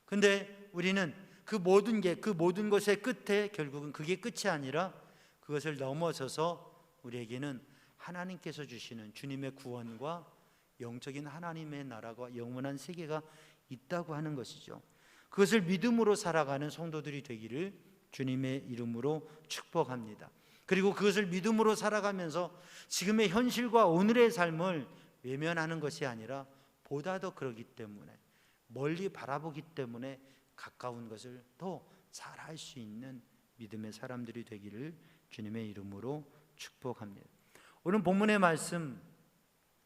S5: 근데 우리는 그 모든 것의 끝에 결국은 그게 끝이 아니라 그것을 넘어서서 우리에게는 하나님께서 주시는 주님의 구원과 영적인 하나님의 나라가 영원한 세계가 있다고 하는 것이죠. 그것을 믿음으로 살아가는 성도들이 되기를 주님의 이름으로 축복합니다. 그리고 그것을 믿음으로 살아가면서 지금의 현실과 오늘의 삶을 외면하는 것이 아니라 보다 더 그러기 때문에 멀리 바라보기 때문에 가까운 것을 더 잘할 수 있는 믿음의 사람들이 되기를 주님의 이름으로 축복합니다. 오늘 본문의 말씀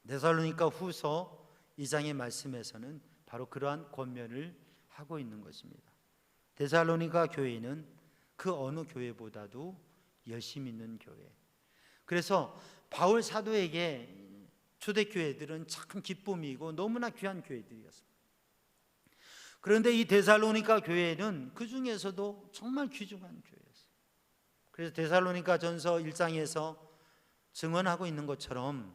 S5: 데살로니가 후서 2장의 말씀에서는 바로 그러한 권면을 하고 있는 것입니다. 데살로니가 교회는 그 어느 교회보다도 열심히 있는 교회. 그래서 바울 사도에게 초대교회들은 참 기쁨이고 너무나 귀한 교회들이었습니다. 그런데 이 데살로니가 교회는 그 중에서도 정말 귀중한 교회였어요. 그래서 데살로니가 전서 1장에서 증언하고 있는 것처럼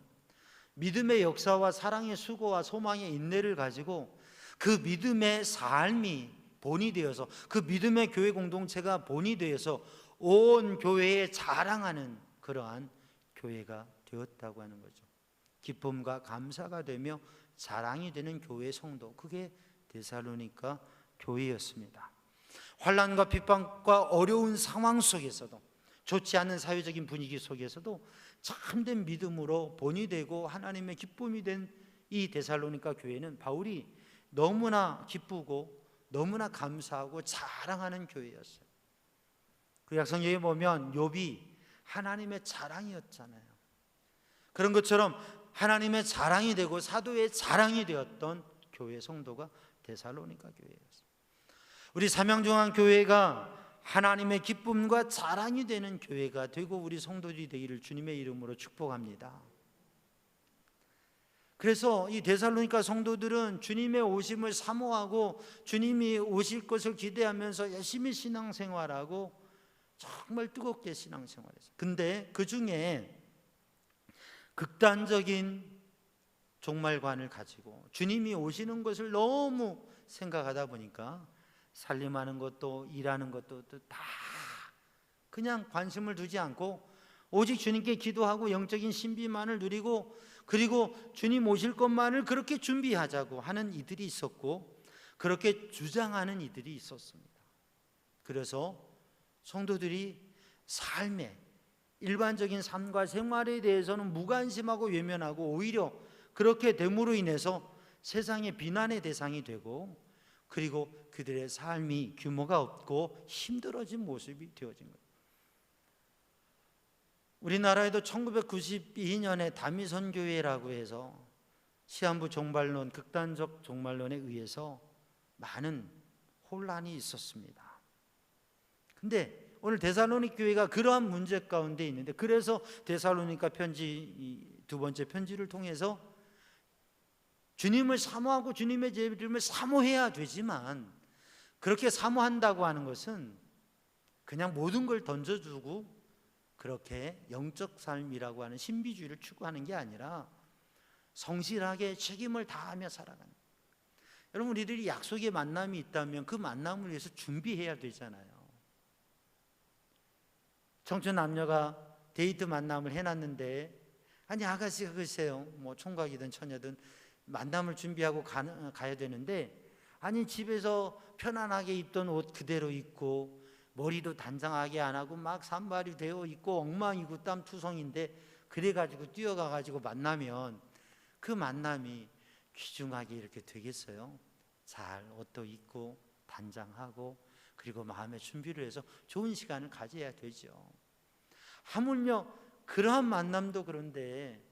S5: 믿음의 역사와 사랑의 수고와 소망의 인내를 가지고 그 믿음의 삶이 본이 되어서 그 믿음의 교회 공동체가 본이 되어서 온 교회에 자랑하는 그러한 교회가 되었다고 하는 거죠. 기쁨과 감사가 되며 자랑이 되는 교회 성도, 그게 데살로니가 교회였습니다. 환난과 핍박과 어려운 상황 속에서도, 좋지 않은 사회적인 분위기 속에서도 참된 믿음으로 본이 되고 하나님의 기쁨이 된 이 데살로니가 교회는 바울이 너무나 기쁘고 너무나 감사하고 자랑하는 교회였어요. 그 약성경에 보면 욥이 하나님의 자랑이었잖아요. 그런 것처럼 하나님의 자랑이 되고 사도의 자랑이 되었던 교회 성도가 데살로니가 교회였어요. 우리 삼양중앙교회가 하나님의 기쁨과 자랑이 되는 교회가 되고 우리 성도들이 되기를 주님의 이름으로 축복합니다. 그래서 이 데살로니가 성도들은 주님의 오심을 사모하고 주님이 오실 것을 기대하면서 열심히 신앙생활하고 정말 뜨겁게 신앙생활했어요. 근데 그 중에 극단적인 종말관을 가지고 주님이 오시는 것을 너무 생각하다 보니까 살림하는 것도 일하는 것도 다 그냥 관심을 두지 않고 오직 주님께 기도하고 영적인 신비만을 누리고 그리고 주님 오실 것만을 그렇게 준비하자고 하는 이들이 있었고 그렇게 주장하는 이들이 있었습니다. 그래서 성도들이 삶의 일반적인 삶과 생활에 대해서는 무관심하고 외면하고 오히려 그렇게 됨으로 인해서 세상의 비난의 대상이 되고 그리고 그들의 삶이 규모가 없고 힘들어진 모습이 되어진 거예요. 우리나라에도 1992년에 다미선교회라고 해서 시한부 종말론, 극단적 종말론에 의해서 많은 혼란이 있었습니다. 근데 오늘 데살로니 교회가 그러한 문제 가운데 있는데, 그래서 데살로니가 편지, 두 번째 편지를 통해서 주님을 사모하고 주님의 이름을 사모해야 되지만, 그렇게 사모한다고 하는 것은 그냥 모든 걸 던져주고 그렇게 영적 삶이라고 하는 신비주의를 추구하는 게 아니라 성실하게 책임을 다하며 살아가는. 여러분, 우리들이 약속의 만남이 있다면 그 만남을 위해서 준비해야 되잖아요. 청춘 남녀가 데이트 만남을 해놨는데, 아니 아가씨가 글쎄요, 뭐 총각이든 처녀든 만남을 준비하고 가야 되는데, 아니 집에서 편안하게 입던 옷 그대로 입고 머리도 단정하게 안 하고 막 산발이 되어 있고 엉망이고 땀투성인데, 그래가지고 뛰어가가지고 만나면 그 만남이 귀중하게 이렇게 되겠어요? 잘 옷도 입고 단장하고 그리고 마음의 준비를 해서 좋은 시간을 가져야 되죠. 하물며 그러한 만남도 그런데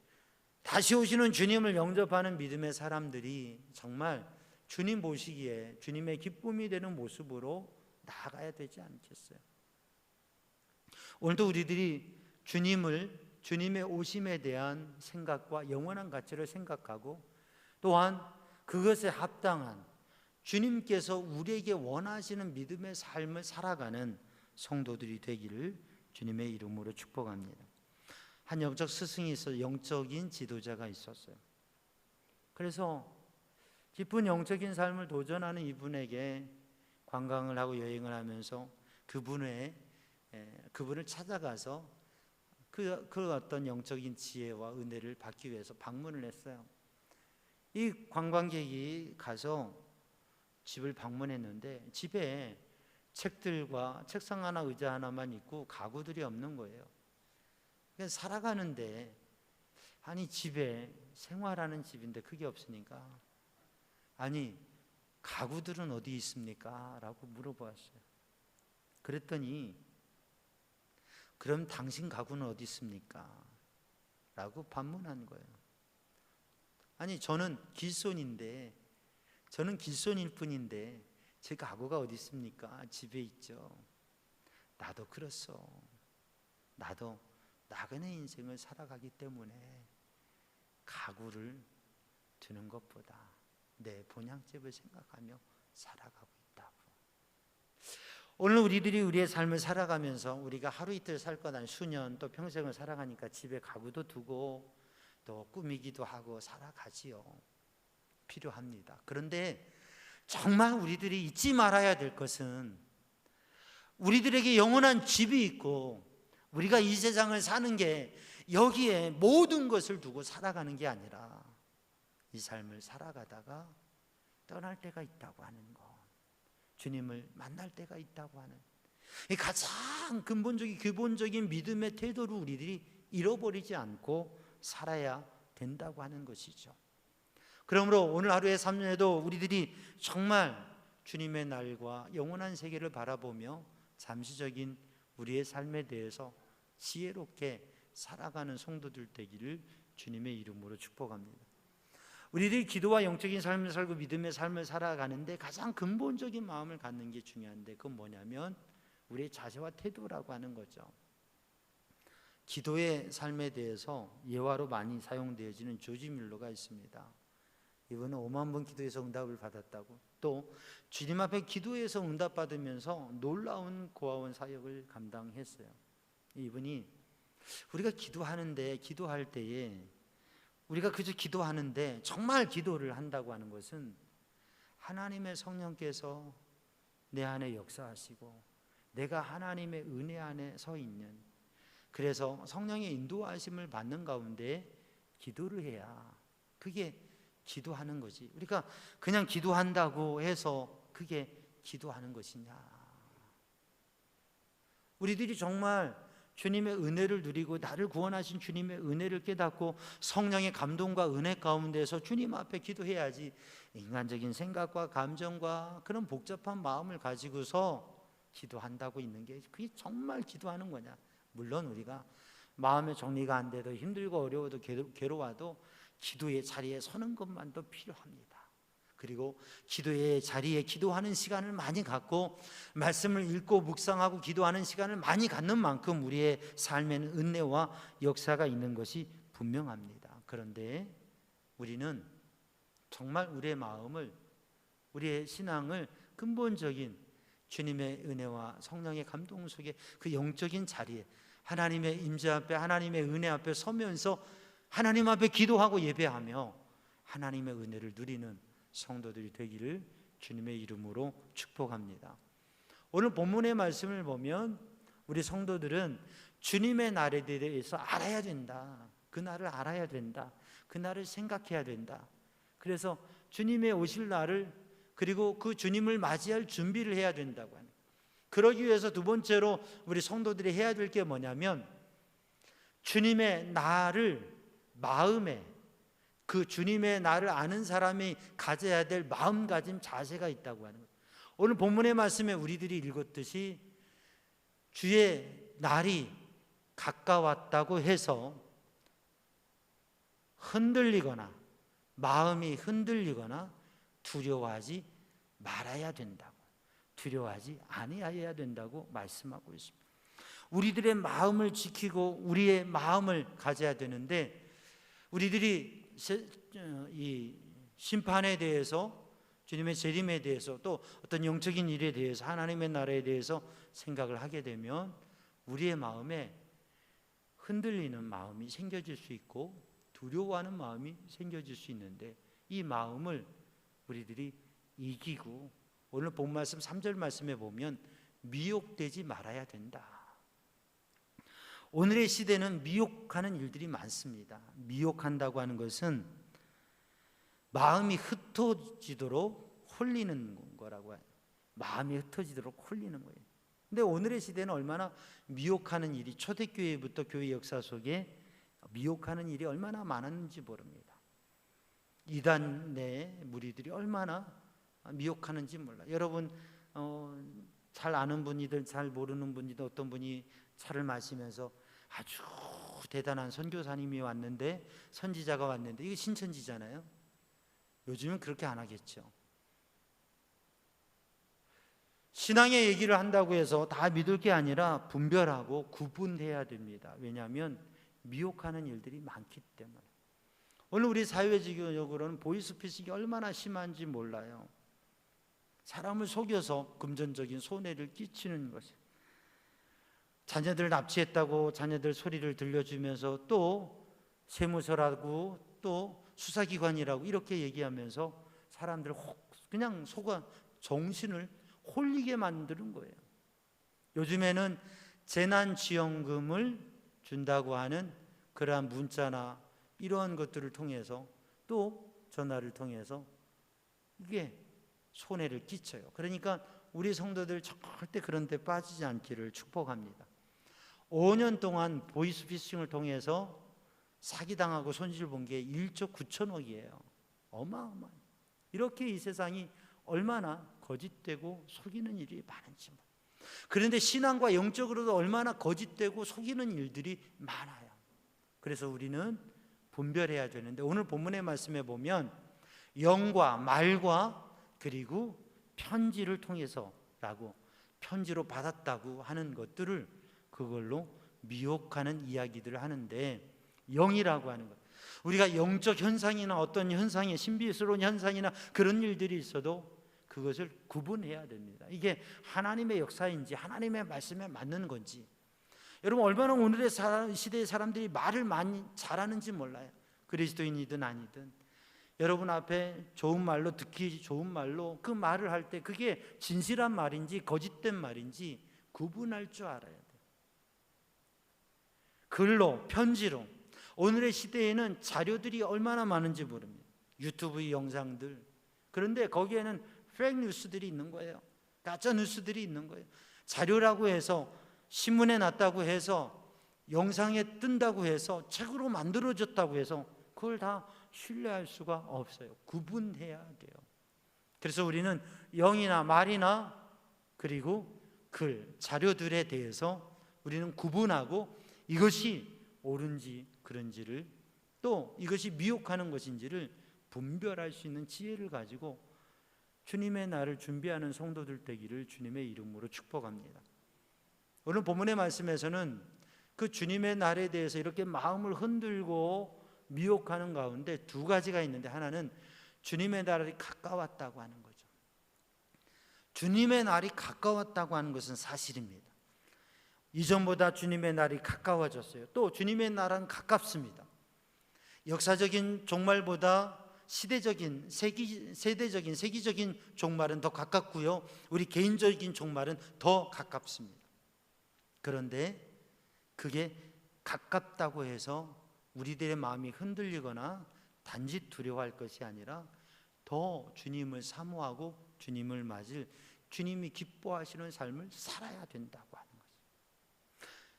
S5: 다시 오시는 주님을 영접하는 믿음의 사람들이 정말 주님 보시기에 주님의 기쁨이 되는 모습으로 나아가야 되지 않겠어요? 오늘도 우리들이 주님의 오심에 대한 생각과 영원한 가치를 생각하고, 또한 그것에 합당한 주님께서 우리에게 원하시는 믿음의 삶을 살아가는 성도들이 되기를 주님의 이름으로 축복합니다. 한 영적 스승이 있어서 영적인 지도자가 있었어요. 그래서 깊은 영적인 삶을 도전하는 이분에게 관광을 하고 여행을 하면서 그분을 찾아가서 그 어떤 영적인 지혜와 은혜를 받기 위해서 방문을 했어요. 이 관광객이 가서 집을 방문했는데 집에 책들과 책상 하나 의자 하나만 있고 가구들이 없는 거예요. 그냥 살아가는데, 아니 집에 생활하는 집인데 그게 없으니까, 아니 가구들은 어디 있습니까? 라고 물어보았어요. 그랬더니 그럼 당신 가구는 어디 있습니까? 라고 반문한 거예요. 아니 저는 길손일 뿐인데 제 가구가 어디 있습니까? 집에 있죠. 나도 그렇소. 나도 나그네 인생을 살아가기 때문에 가구를 두는 것보다 내 본향집을 생각하며 살아가고 있다고. 오늘 우리들이 우리의 삶을 살아가면서 우리가 하루 이틀 살 것 아니 수년 또 평생을 살아가니까 집에 가구도 두고 또 꾸미기도 하고 살아가지요. 필요합니다. 그런데 정말 우리들이 잊지 말아야 될 것은, 우리들에게 영원한 집이 있고 우리가 이 세상을 사는 게 여기에 모든 것을 두고 살아가는 게 아니라 이 삶을 살아가다가 떠날 때가 있다고 하는 것, 주님을 만날 때가 있다고 하는 이 가장 기본적인 믿음의 태도를 우리들이 잃어버리지 않고 살아야 된다고 하는 것이죠. 그러므로 오늘 하루의 삶에도 우리들이 정말 주님의 날과 영원한 세계를 바라보며 잠시적인 우리의 삶에 대해서 지혜롭게 살아가는 성도들 되기를 주님의 이름으로 축복합니다. 우리들이 기도와 영적인 삶을 살고 믿음의 삶을 살아가는데 가장 근본적인 마음을 갖는 게 중요한데, 그건 뭐냐면 우리의 자세와 태도라고 하는 거죠. 기도의 삶에 대해서 예화로 많이 사용되어지는 조지 뮬러가 있습니다. 이분은 5만 번 기도해서 응답을 받았다고, 또 주님 앞에 기도해서 응답받으면서 놀라운 고아원 사역을 감당했어요. 이분이 우리가 기도할 때에 우리가 그저 기도하는데 정말 기도를 한다고 하는 것은 하나님의 성령께서 내 안에 역사하시고 내가 하나님의 은혜 안에 서 있는, 그래서 성령의 인도하심을 받는 가운데 기도를 해야 그게 기도하는 거지. 우리가 그냥 기도한다고 해서 그게 기도하는 것이냐. 우리들이 정말 주님의 은혜를 누리고 나를 구원하신 주님의 은혜를 깨닫고 성령의 감동과 은혜 가운데서 주님 앞에 기도해야지, 인간적인 생각과 감정과 그런 복잡한 마음을 가지고서 기도한다고 있는 게 그게 정말 기도하는 거냐. 물론 우리가 마음의 정리가 안 돼도 힘들고 어려워도 괴로워도 기도의 자리에 서는 것만도 필요합니다. 그리고 기도의 자리에 기도하는 시간을 많이 갖고 말씀을 읽고 묵상하고 기도하는 시간을 많이 갖는 만큼 우리의 삶에는 은혜와 역사가 있는 것이 분명합니다. 그런데 우리는 정말 우리의 마음을, 우리의 신앙을 근본적인 주님의 은혜와 성령의 감동 속에 그 영적인 자리에 하나님의 임재 앞에, 하나님의 은혜 앞에 서면서 하나님 앞에 기도하고 예배하며 하나님의 은혜를 누리는 성도들이 되기를 주님의 이름으로 축복합니다. 오늘 본문의 말씀을 보면 우리 성도들은 주님의 날에 대해서 알아야 된다. 그 날을 알아야 된다. 그 날을 생각해야 된다. 그래서 주님의 오실 날을, 그리고 그 주님을 맞이할 준비를 해야 된다고 하는. 그러기 위해서 두 번째로 우리 성도들이 해야 될 게 뭐냐면 주님의 날을 마음에, 그 주님의 날을 아는 사람이 가져야 될 마음가짐, 자세가 있다고 하는 거예요. 오늘 본문의 말씀에 우리들이 읽었듯이 주의 날이 가까웠다고 해서 흔들리거나 마음이 흔들리거나 두려워하지 말아야 된다고, 두려워하지 아니해야 된다고 말씀하고 있습니다. 우리들의 마음을 지키고 우리의 마음을 가져야 되는데, 우리들이 이 심판에 대해서, 주님의 재림에 대해서, 또 어떤 영적인 일에 대해서, 하나님의 나라에 대해서 생각을 하게 되면 우리의 마음에 흔들리는 마음이 생겨질 수 있고 두려워하는 마음이 생겨질 수 있는데, 이 마음을 우리들이 이기고 오늘 본 말씀 3절 말씀에 보면 미혹되지 말아야 된다. 오늘의 시대는 미혹하는 일들이 많습니다. 미혹한다고 하는 것은 마음이 흩어지도록 홀리는 거라고 해요. 마음이 흩어지도록 홀리는 거예요. 근데 오늘의 시대는 얼마나 미혹하는 일이, 초대교회부터 교회 역사 속에 미혹하는 일이 얼마나 많았는지 모릅니다. 이단 내 무리들이 얼마나 미혹하는지 몰라요. 여러분 잘 아는 분이든 잘 모르는 분이든 어떤 분이 차를 마시면서 아주 대단한 선교사님이 왔는데, 선지자가 왔는데, 이게 신천지잖아요. 요즘은 그렇게 안 하겠죠. 신앙의 얘기를 한다고 해서 다 믿을 게 아니라 분별하고 구분해야 됩니다. 왜냐하면 미혹하는 일들이 많기 때문에. 오늘 우리 사회적으로는 보이스피싱이 얼마나 심한지 몰라요. 사람을 속여서 금전적인 손해를 끼치는 것이에요. 자녀들 납치했다고 자녀들 소리를 들려주면서 또 세무서라고 또 수사기관이라고 이렇게 얘기하면서 사람들 그냥 속아 정신을 홀리게 만드는 거예요. 요즘에는 재난지원금을 준다고 하는 그러한 문자나 이러한 것들을 통해서, 또 전화를 통해서 이게 손해를 끼쳐요. 그러니까 우리 성도들 절대 그런 데 빠지지 않기를 축복합니다. 5년 동안 보이스피싱을 통해서 사기당하고 손실 본 게 1조 9천억이에요. 어마어마해요. 이렇게 이 세상이 얼마나 거짓되고 속이는 일이 많은지. 그런데 신앙과 영적으로도 얼마나 거짓되고 속이는 일들이 많아요. 그래서 우리는 분별해야 되는데, 오늘 본문의 말씀에 보면 영과 말과 그리고 편지를 통해서라고, 편지로 받았다고 하는 것들을 그걸로 미혹하는 이야기들을 하는데, 영이라고 하는 것, 우리가 영적 현상이나 어떤 현상에 신비스러운 현상이나 그런 일들이 있어도 그것을 구분해야 됩니다. 이게 하나님의 역사인지 하나님의 말씀에 맞는 건지. 여러분 얼마나 오늘의 시대의 사람들이 말을 많이 잘하는지 몰라요. 그리스도인이든 아니든 여러분 앞에 좋은 말로, 듣기 좋은 말로 그 말을 할 때 그게 진실한 말인지 거짓된 말인지 구분할 줄 알아야 돼요. 글로, 편지로. 오늘의 시대에는 자료들이 얼마나 많은지 모릅니다. 유튜브 영상들. 그런데 거기에는 페이크 뉴스들이 있는 거예요. 가짜 뉴스들이 있는 거예요. 자료라고 해서, 신문에 났다고 해서, 영상에 뜬다고 해서, 책으로 만들어졌다고 해서 그걸 다 신뢰할 수가 없어요. 구분해야 돼요. 그래서 우리는 영이나 말이나 그리고 글, 자료들에 대해서 우리는 구분하고 이것이 옳은지 그런지를, 또 이것이 미혹하는 것인지를 분별할 수 있는 지혜를 가지고 주님의 날을 준비하는 성도들 되기를 주님의 이름으로 축복합니다. 오늘 본문의 말씀에서는 그 주님의 날에 대해서 이렇게 마음을 흔들고 미혹하는 가운데 두 가지가 있는데, 하나는 주님의 날이 가까웠다고 하는 거죠. 주님의 날이 가까웠다고 하는 것은 사실입니다. 이전보다 주님의 날이 가까워졌어요. 또 주님의 날은 가깝습니다. 역사적인 종말보다 시대적인, 세기적인 종말은 더 가깝고요, 우리 개인적인 종말은 더 가깝습니다. 그런데 그게 가깝다고 해서 우리들의 마음이 흔들리거나 단지 두려워할 것이 아니라 더 주님을 사모하고 주님을 맞을, 주님이 기뻐하시는 삶을 살아야 된다고 하는 거죠.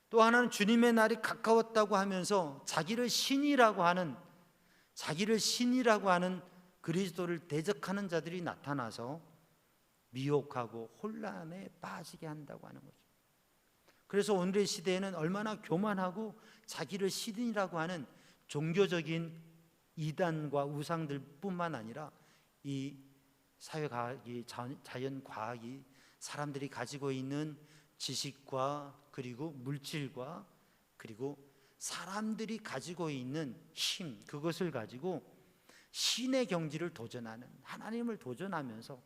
S5: 또 하나는 주님의 날이 가까웠다고 하면서 자기를 신이라고 하는 그리스도를 대적하는 자들이 나타나서 미혹하고 혼란에 빠지게 한다고 하는 거죠. 그래서 오늘의 시대에는 얼마나 교만하고 자기를 신이라고 하는 종교적인 이단과 우상들뿐만 아니라 이 사회과학이, 자연과학이 사람들이 가지고 있는 지식과 그리고 물질과 그리고 사람들이 가지고 있는 힘, 그것을 가지고 신의 경지를 도전하는, 하나님을 도전하면서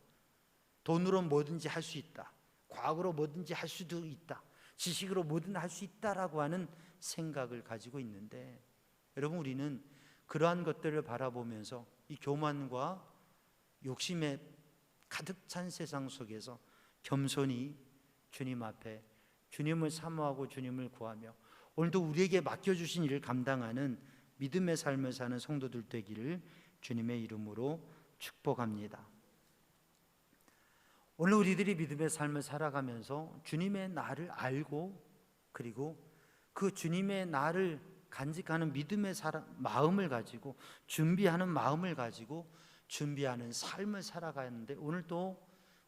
S5: 돈으로 뭐든지 할 수 있다, 과학으로 뭐든지 할 수도 있다, 지식으로 뭐든 할 수 있다라고 하는 생각을 가지고 있는데, 여러분, 우리는 그러한 것들을 바라보면서 이 교만과 욕심에 가득 찬 세상 속에서 겸손히 주님 앞에 주님을 사모하고 주님을 구하며 오늘도 우리에게 맡겨주신 일을 감당하는 믿음의 삶을 사는 성도들 되기를 주님의 이름으로 축복합니다. 오늘 우리들이 믿음의 삶을 살아가면서 주님의 날을 알고 그리고 그 주님의 날을 간직하는 믿음의 마음을 가지고 준비하는 마음을 가지고 준비하는 삶을 살아가는데, 오늘도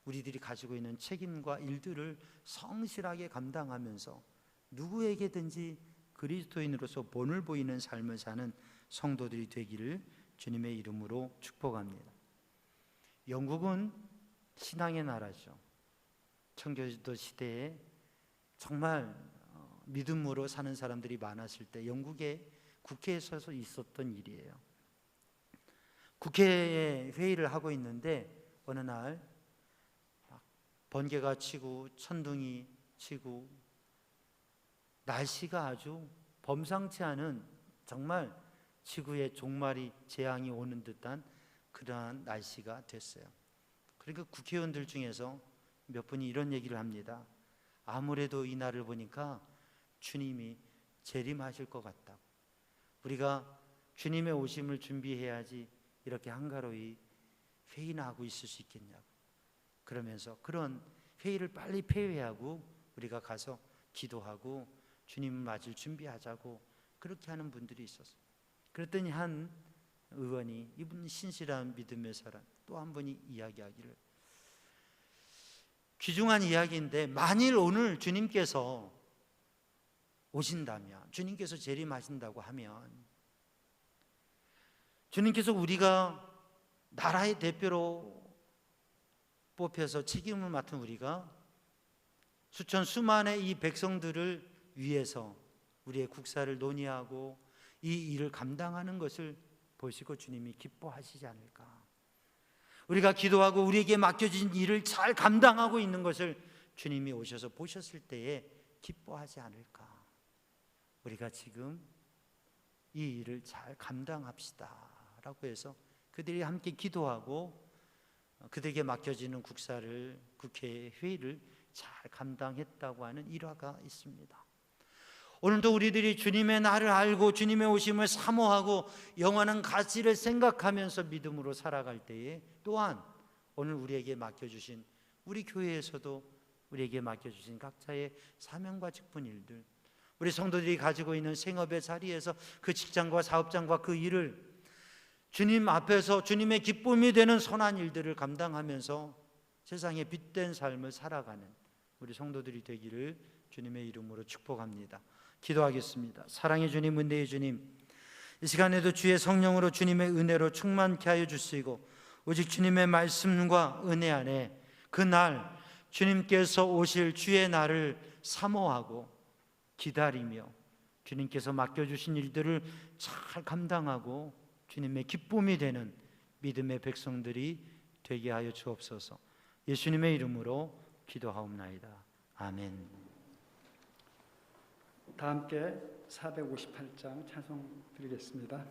S5: 우리들이 가지고 있는 책임과 일들을 성실하게 감당하면서 누구에게든지 그리스도인으로서 본을 보이는 삶을 사는 성도들이 되기를 주님의 이름으로 축복합니다. 영국은 신앙의 나라죠. 청교도 시대에 정말 믿음으로 사는 사람들이 많았을 때 영국의 국회에서 있었던 일이에요. 국회에 회의를 하고 있는데 어느 날 번개가 치고 천둥이 치고 날씨가 아주 범상치 않은, 정말 지구의 종말이, 재앙이 오는 듯한 그러한 날씨가 됐어요. 그러니까 국회의원들 중에서 몇 분이 이런 얘기를 합니다. 아무래도 이 날을 보니까 주님이 재림하실 것 같다고. 우리가 주님의 오심을 준비해야지 이렇게 한가로이 회의나 하고 있을 수 있겠냐고. 그러면서 그런 회의를 빨리 폐회하고 우리가 가서 기도하고 주님을 맞을 준비하자고 그렇게 하는 분들이 있었어요. 그랬더니 한 의원이, 이분 신실한 믿음의 사람, 또 한 분이 이야기하기를, 귀중한 이야기인데 만일 오늘 주님께서 오신다면, 주님께서 재림하신다고 하면, 주님께서 우리가 나라의 대표로 뽑혀서 책임을 맡은 우리가 수천 수만의 이 백성들을 위해서 우리의 국사를 논의하고 이 일을 감당하는 것을 보시고 주님이 기뻐하시지 않을까. 우리가 기도하고 우리에게 맡겨진 일을 잘 감당하고 있는 것을 주님이 오셔서 보셨을 때에 기뻐하지 않을까. 우리가 지금 이 일을 잘 감당합시다 라고 해서 그들이 함께 기도하고 그들에게 맡겨지는 국사를, 국회 회의를 잘 감당했다고 하는 일화가 있습니다. 오늘도 우리들이 주님의 날을 알고 주님의 오심을 사모하고 영원한 가치를 생각하면서 믿음으로 살아갈 때에, 또한 오늘 우리에게 맡겨주신, 우리 교회에서도 우리에게 맡겨주신 각자의 사명과 직분 일들, 우리 성도들이 가지고 있는 생업의 자리에서 그 직장과 사업장과 그 일을 주님 앞에서 주님의 기쁨이 되는 선한 일들을 감당하면서 세상에 빛된 삶을 살아가는 우리 성도들이 되기를 주님의 이름으로 축복합니다. 기도하겠습니다. 사랑의 주님, 은혜의 주님, 이 시간에도 주의 성령으로 주님의 은혜로 충만케 하여 주시고 오직 주님의 말씀과 은혜 안에 그날 주님께서 오실 주의 날을 사모하고 기다리며 주님께서 맡겨주신 일들을 잘 감당하고 주님의 기쁨이 되는 믿음의 백성들이 되게 하여 주옵소서. 예수님의 이름으로 기도하옵나이다. 아멘.
S1: 다 함께 458장 찬송 드리겠습니다.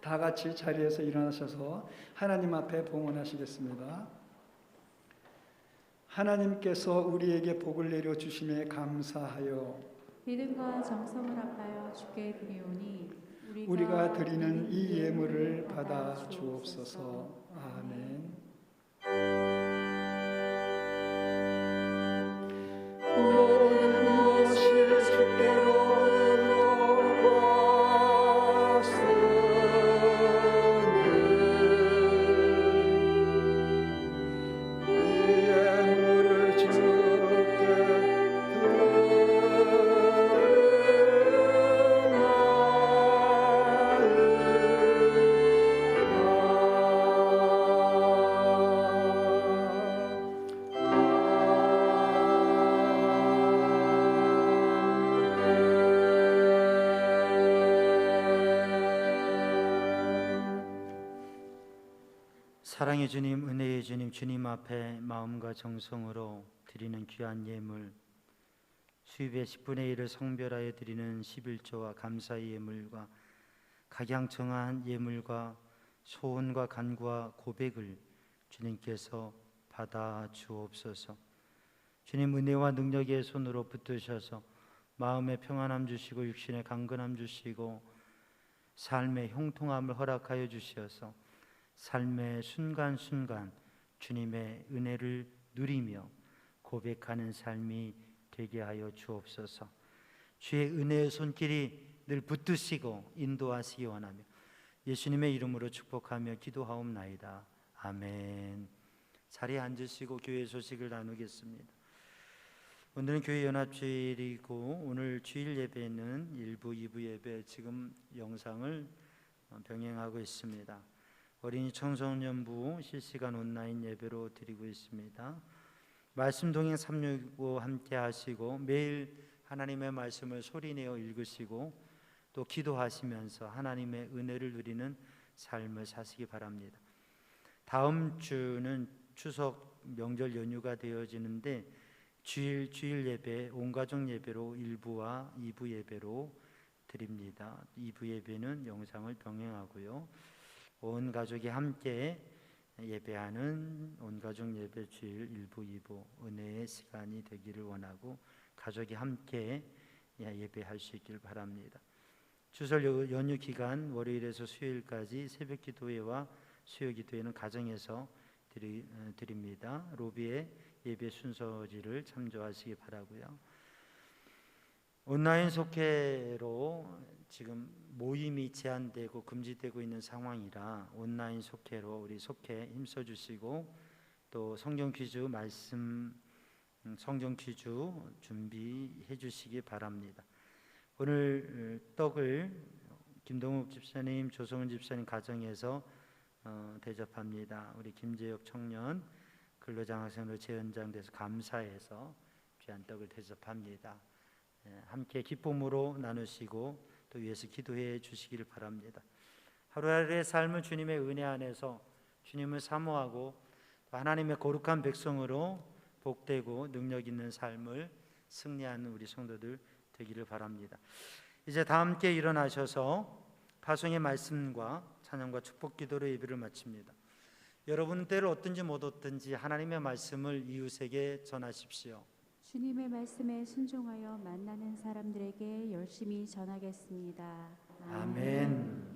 S1: 다 같이 자리에서 일어나셔서 하나님 앞에 봉헌하시겠습니다. 하나님께서 우리에게 복을 내려 주심에 감사하여
S2: 믿음과 정성을 합하여 주께 드리오니
S1: 우리가 드리는 이 예물을 받아 주옵소서. 아멘.
S4: 모든 것이 주께로부터 왔으니 이 예물을 주께 드리나이다.
S5: 사랑의 주님, 은혜의 주님, 주님 앞에 마음과 정성으로 드리는 귀한 예물, 수입의 10분의 1을 성별하여 드리는 11조와 감사의 예물과 각양청한 예물과 소원과 간구와 고백을 주님께서 받아 주옵소서. 주님, 은혜와 능력의 손으로 붙드셔서 마음의 평안함 주시고 육신의 강건함 주시고 삶의 형통함을 허락하여 주시어서 삶의 순간순간 주님의 은혜를 누리며 고백하는 삶이 되게 하여 주옵소서. 주의 은혜의 손길이 늘 붙드시고 인도하시기 원하며 예수님의 이름으로 축복하며 기도하옵나이다. 아멘. 자리에 앉으시고 교회 소식을 나누겠습니다. 오늘은 교회 연합주일이고 오늘 주일 예배는 1부, 2부 예배 지금 영상을 병행하고 있습니다. 어린이 청소년부 실시간 온라인 예배로 드리고 있습니다. 말씀 동행 365 함께 하시고 매일 하나님의 말씀을 소리내어 읽으시고 또 기도하시면서 하나님의 은혜를 누리는 삶을 사시기 바랍니다. 다음 주는 추석 명절 연휴가 되어지는데 주일 예배, 온가족 예배로 1부와 2부 예배로 드립니다. 2부 예배는 영상을 병행하고요. 온 가족이 함께 예배하는 온가족 예배 주일 1부, 2부 은혜의 시간이 되기를 원하고 가족이 함께 예배할 수 있길 바랍니다. 추석 연휴 기간 월요일에서 수요일까지 새벽 기도회와 수요 기도회는 가정에서 드립니다. 로비의 예배 순서지를 참조하시기 바라고요. 온라인 속회로 지금 모임이 제한되고 금지되고 있는 상황이라 온라인 속회로 우리 속회 힘써 주시고 또 성경 퀴즈 말씀 성경 퀴즈 준비해 주시기 바랍니다. 오늘 떡을 김동욱 집사님, 조성은 집사님 가정에서 대접합니다. 우리 김재혁 청년 근로장학생으로 재연장돼서 감사해서 귀한 떡을 대접합니다. 함께 기쁨으로 나누시고 또 위해서 기도해 주시기를 바랍니다. 하루하루의 삶을 주님의 은혜 안에서 주님을 사모하고 하나님의 거룩한 백성으로 복되고 능력 있는 삶을 승리하는 우리 성도들 되기를 바랍니다. 이제 다 함께 일어나셔서 파송의 말씀과 찬양과 축복 기도로 예배를 마칩니다. 여러분 때를 얻든지 못 얻든지 하나님의 말씀을 이웃에게 전하십시오.
S2: 주님의 말씀에 순종하여 만나는 사람들에게 열심히 전하겠습니다.
S5: 아멘.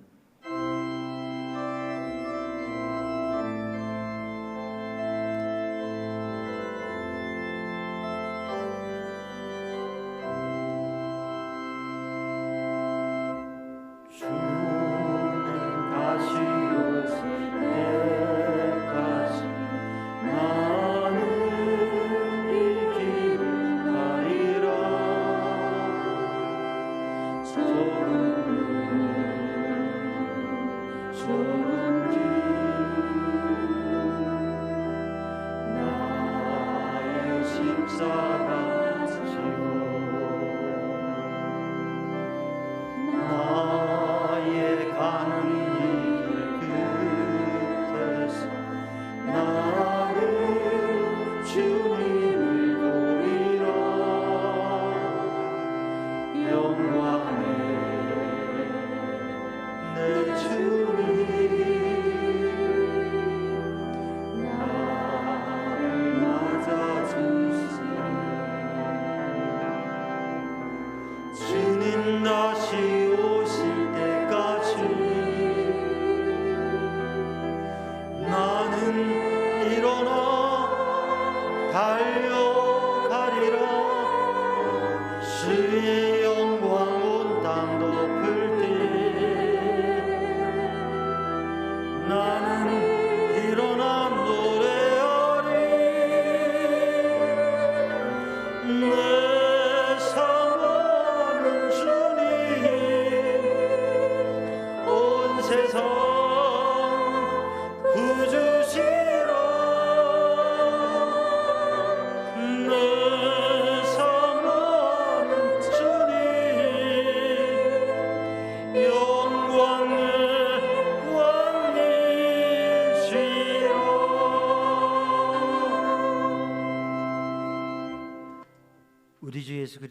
S4: 달려가리라 주의 영광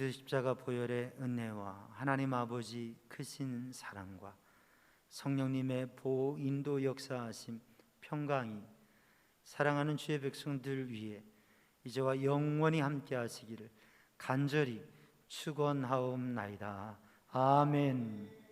S5: 그리스도 십자가 보혈의 은혜와 하나님 아버지 크신 사랑과 성령님의 보호 인도 역사하심 평강이 사랑하는 주의 백성들 위해 이제와 영원히 함께 하시기를 간절히 축원하옵나이다. 아멘.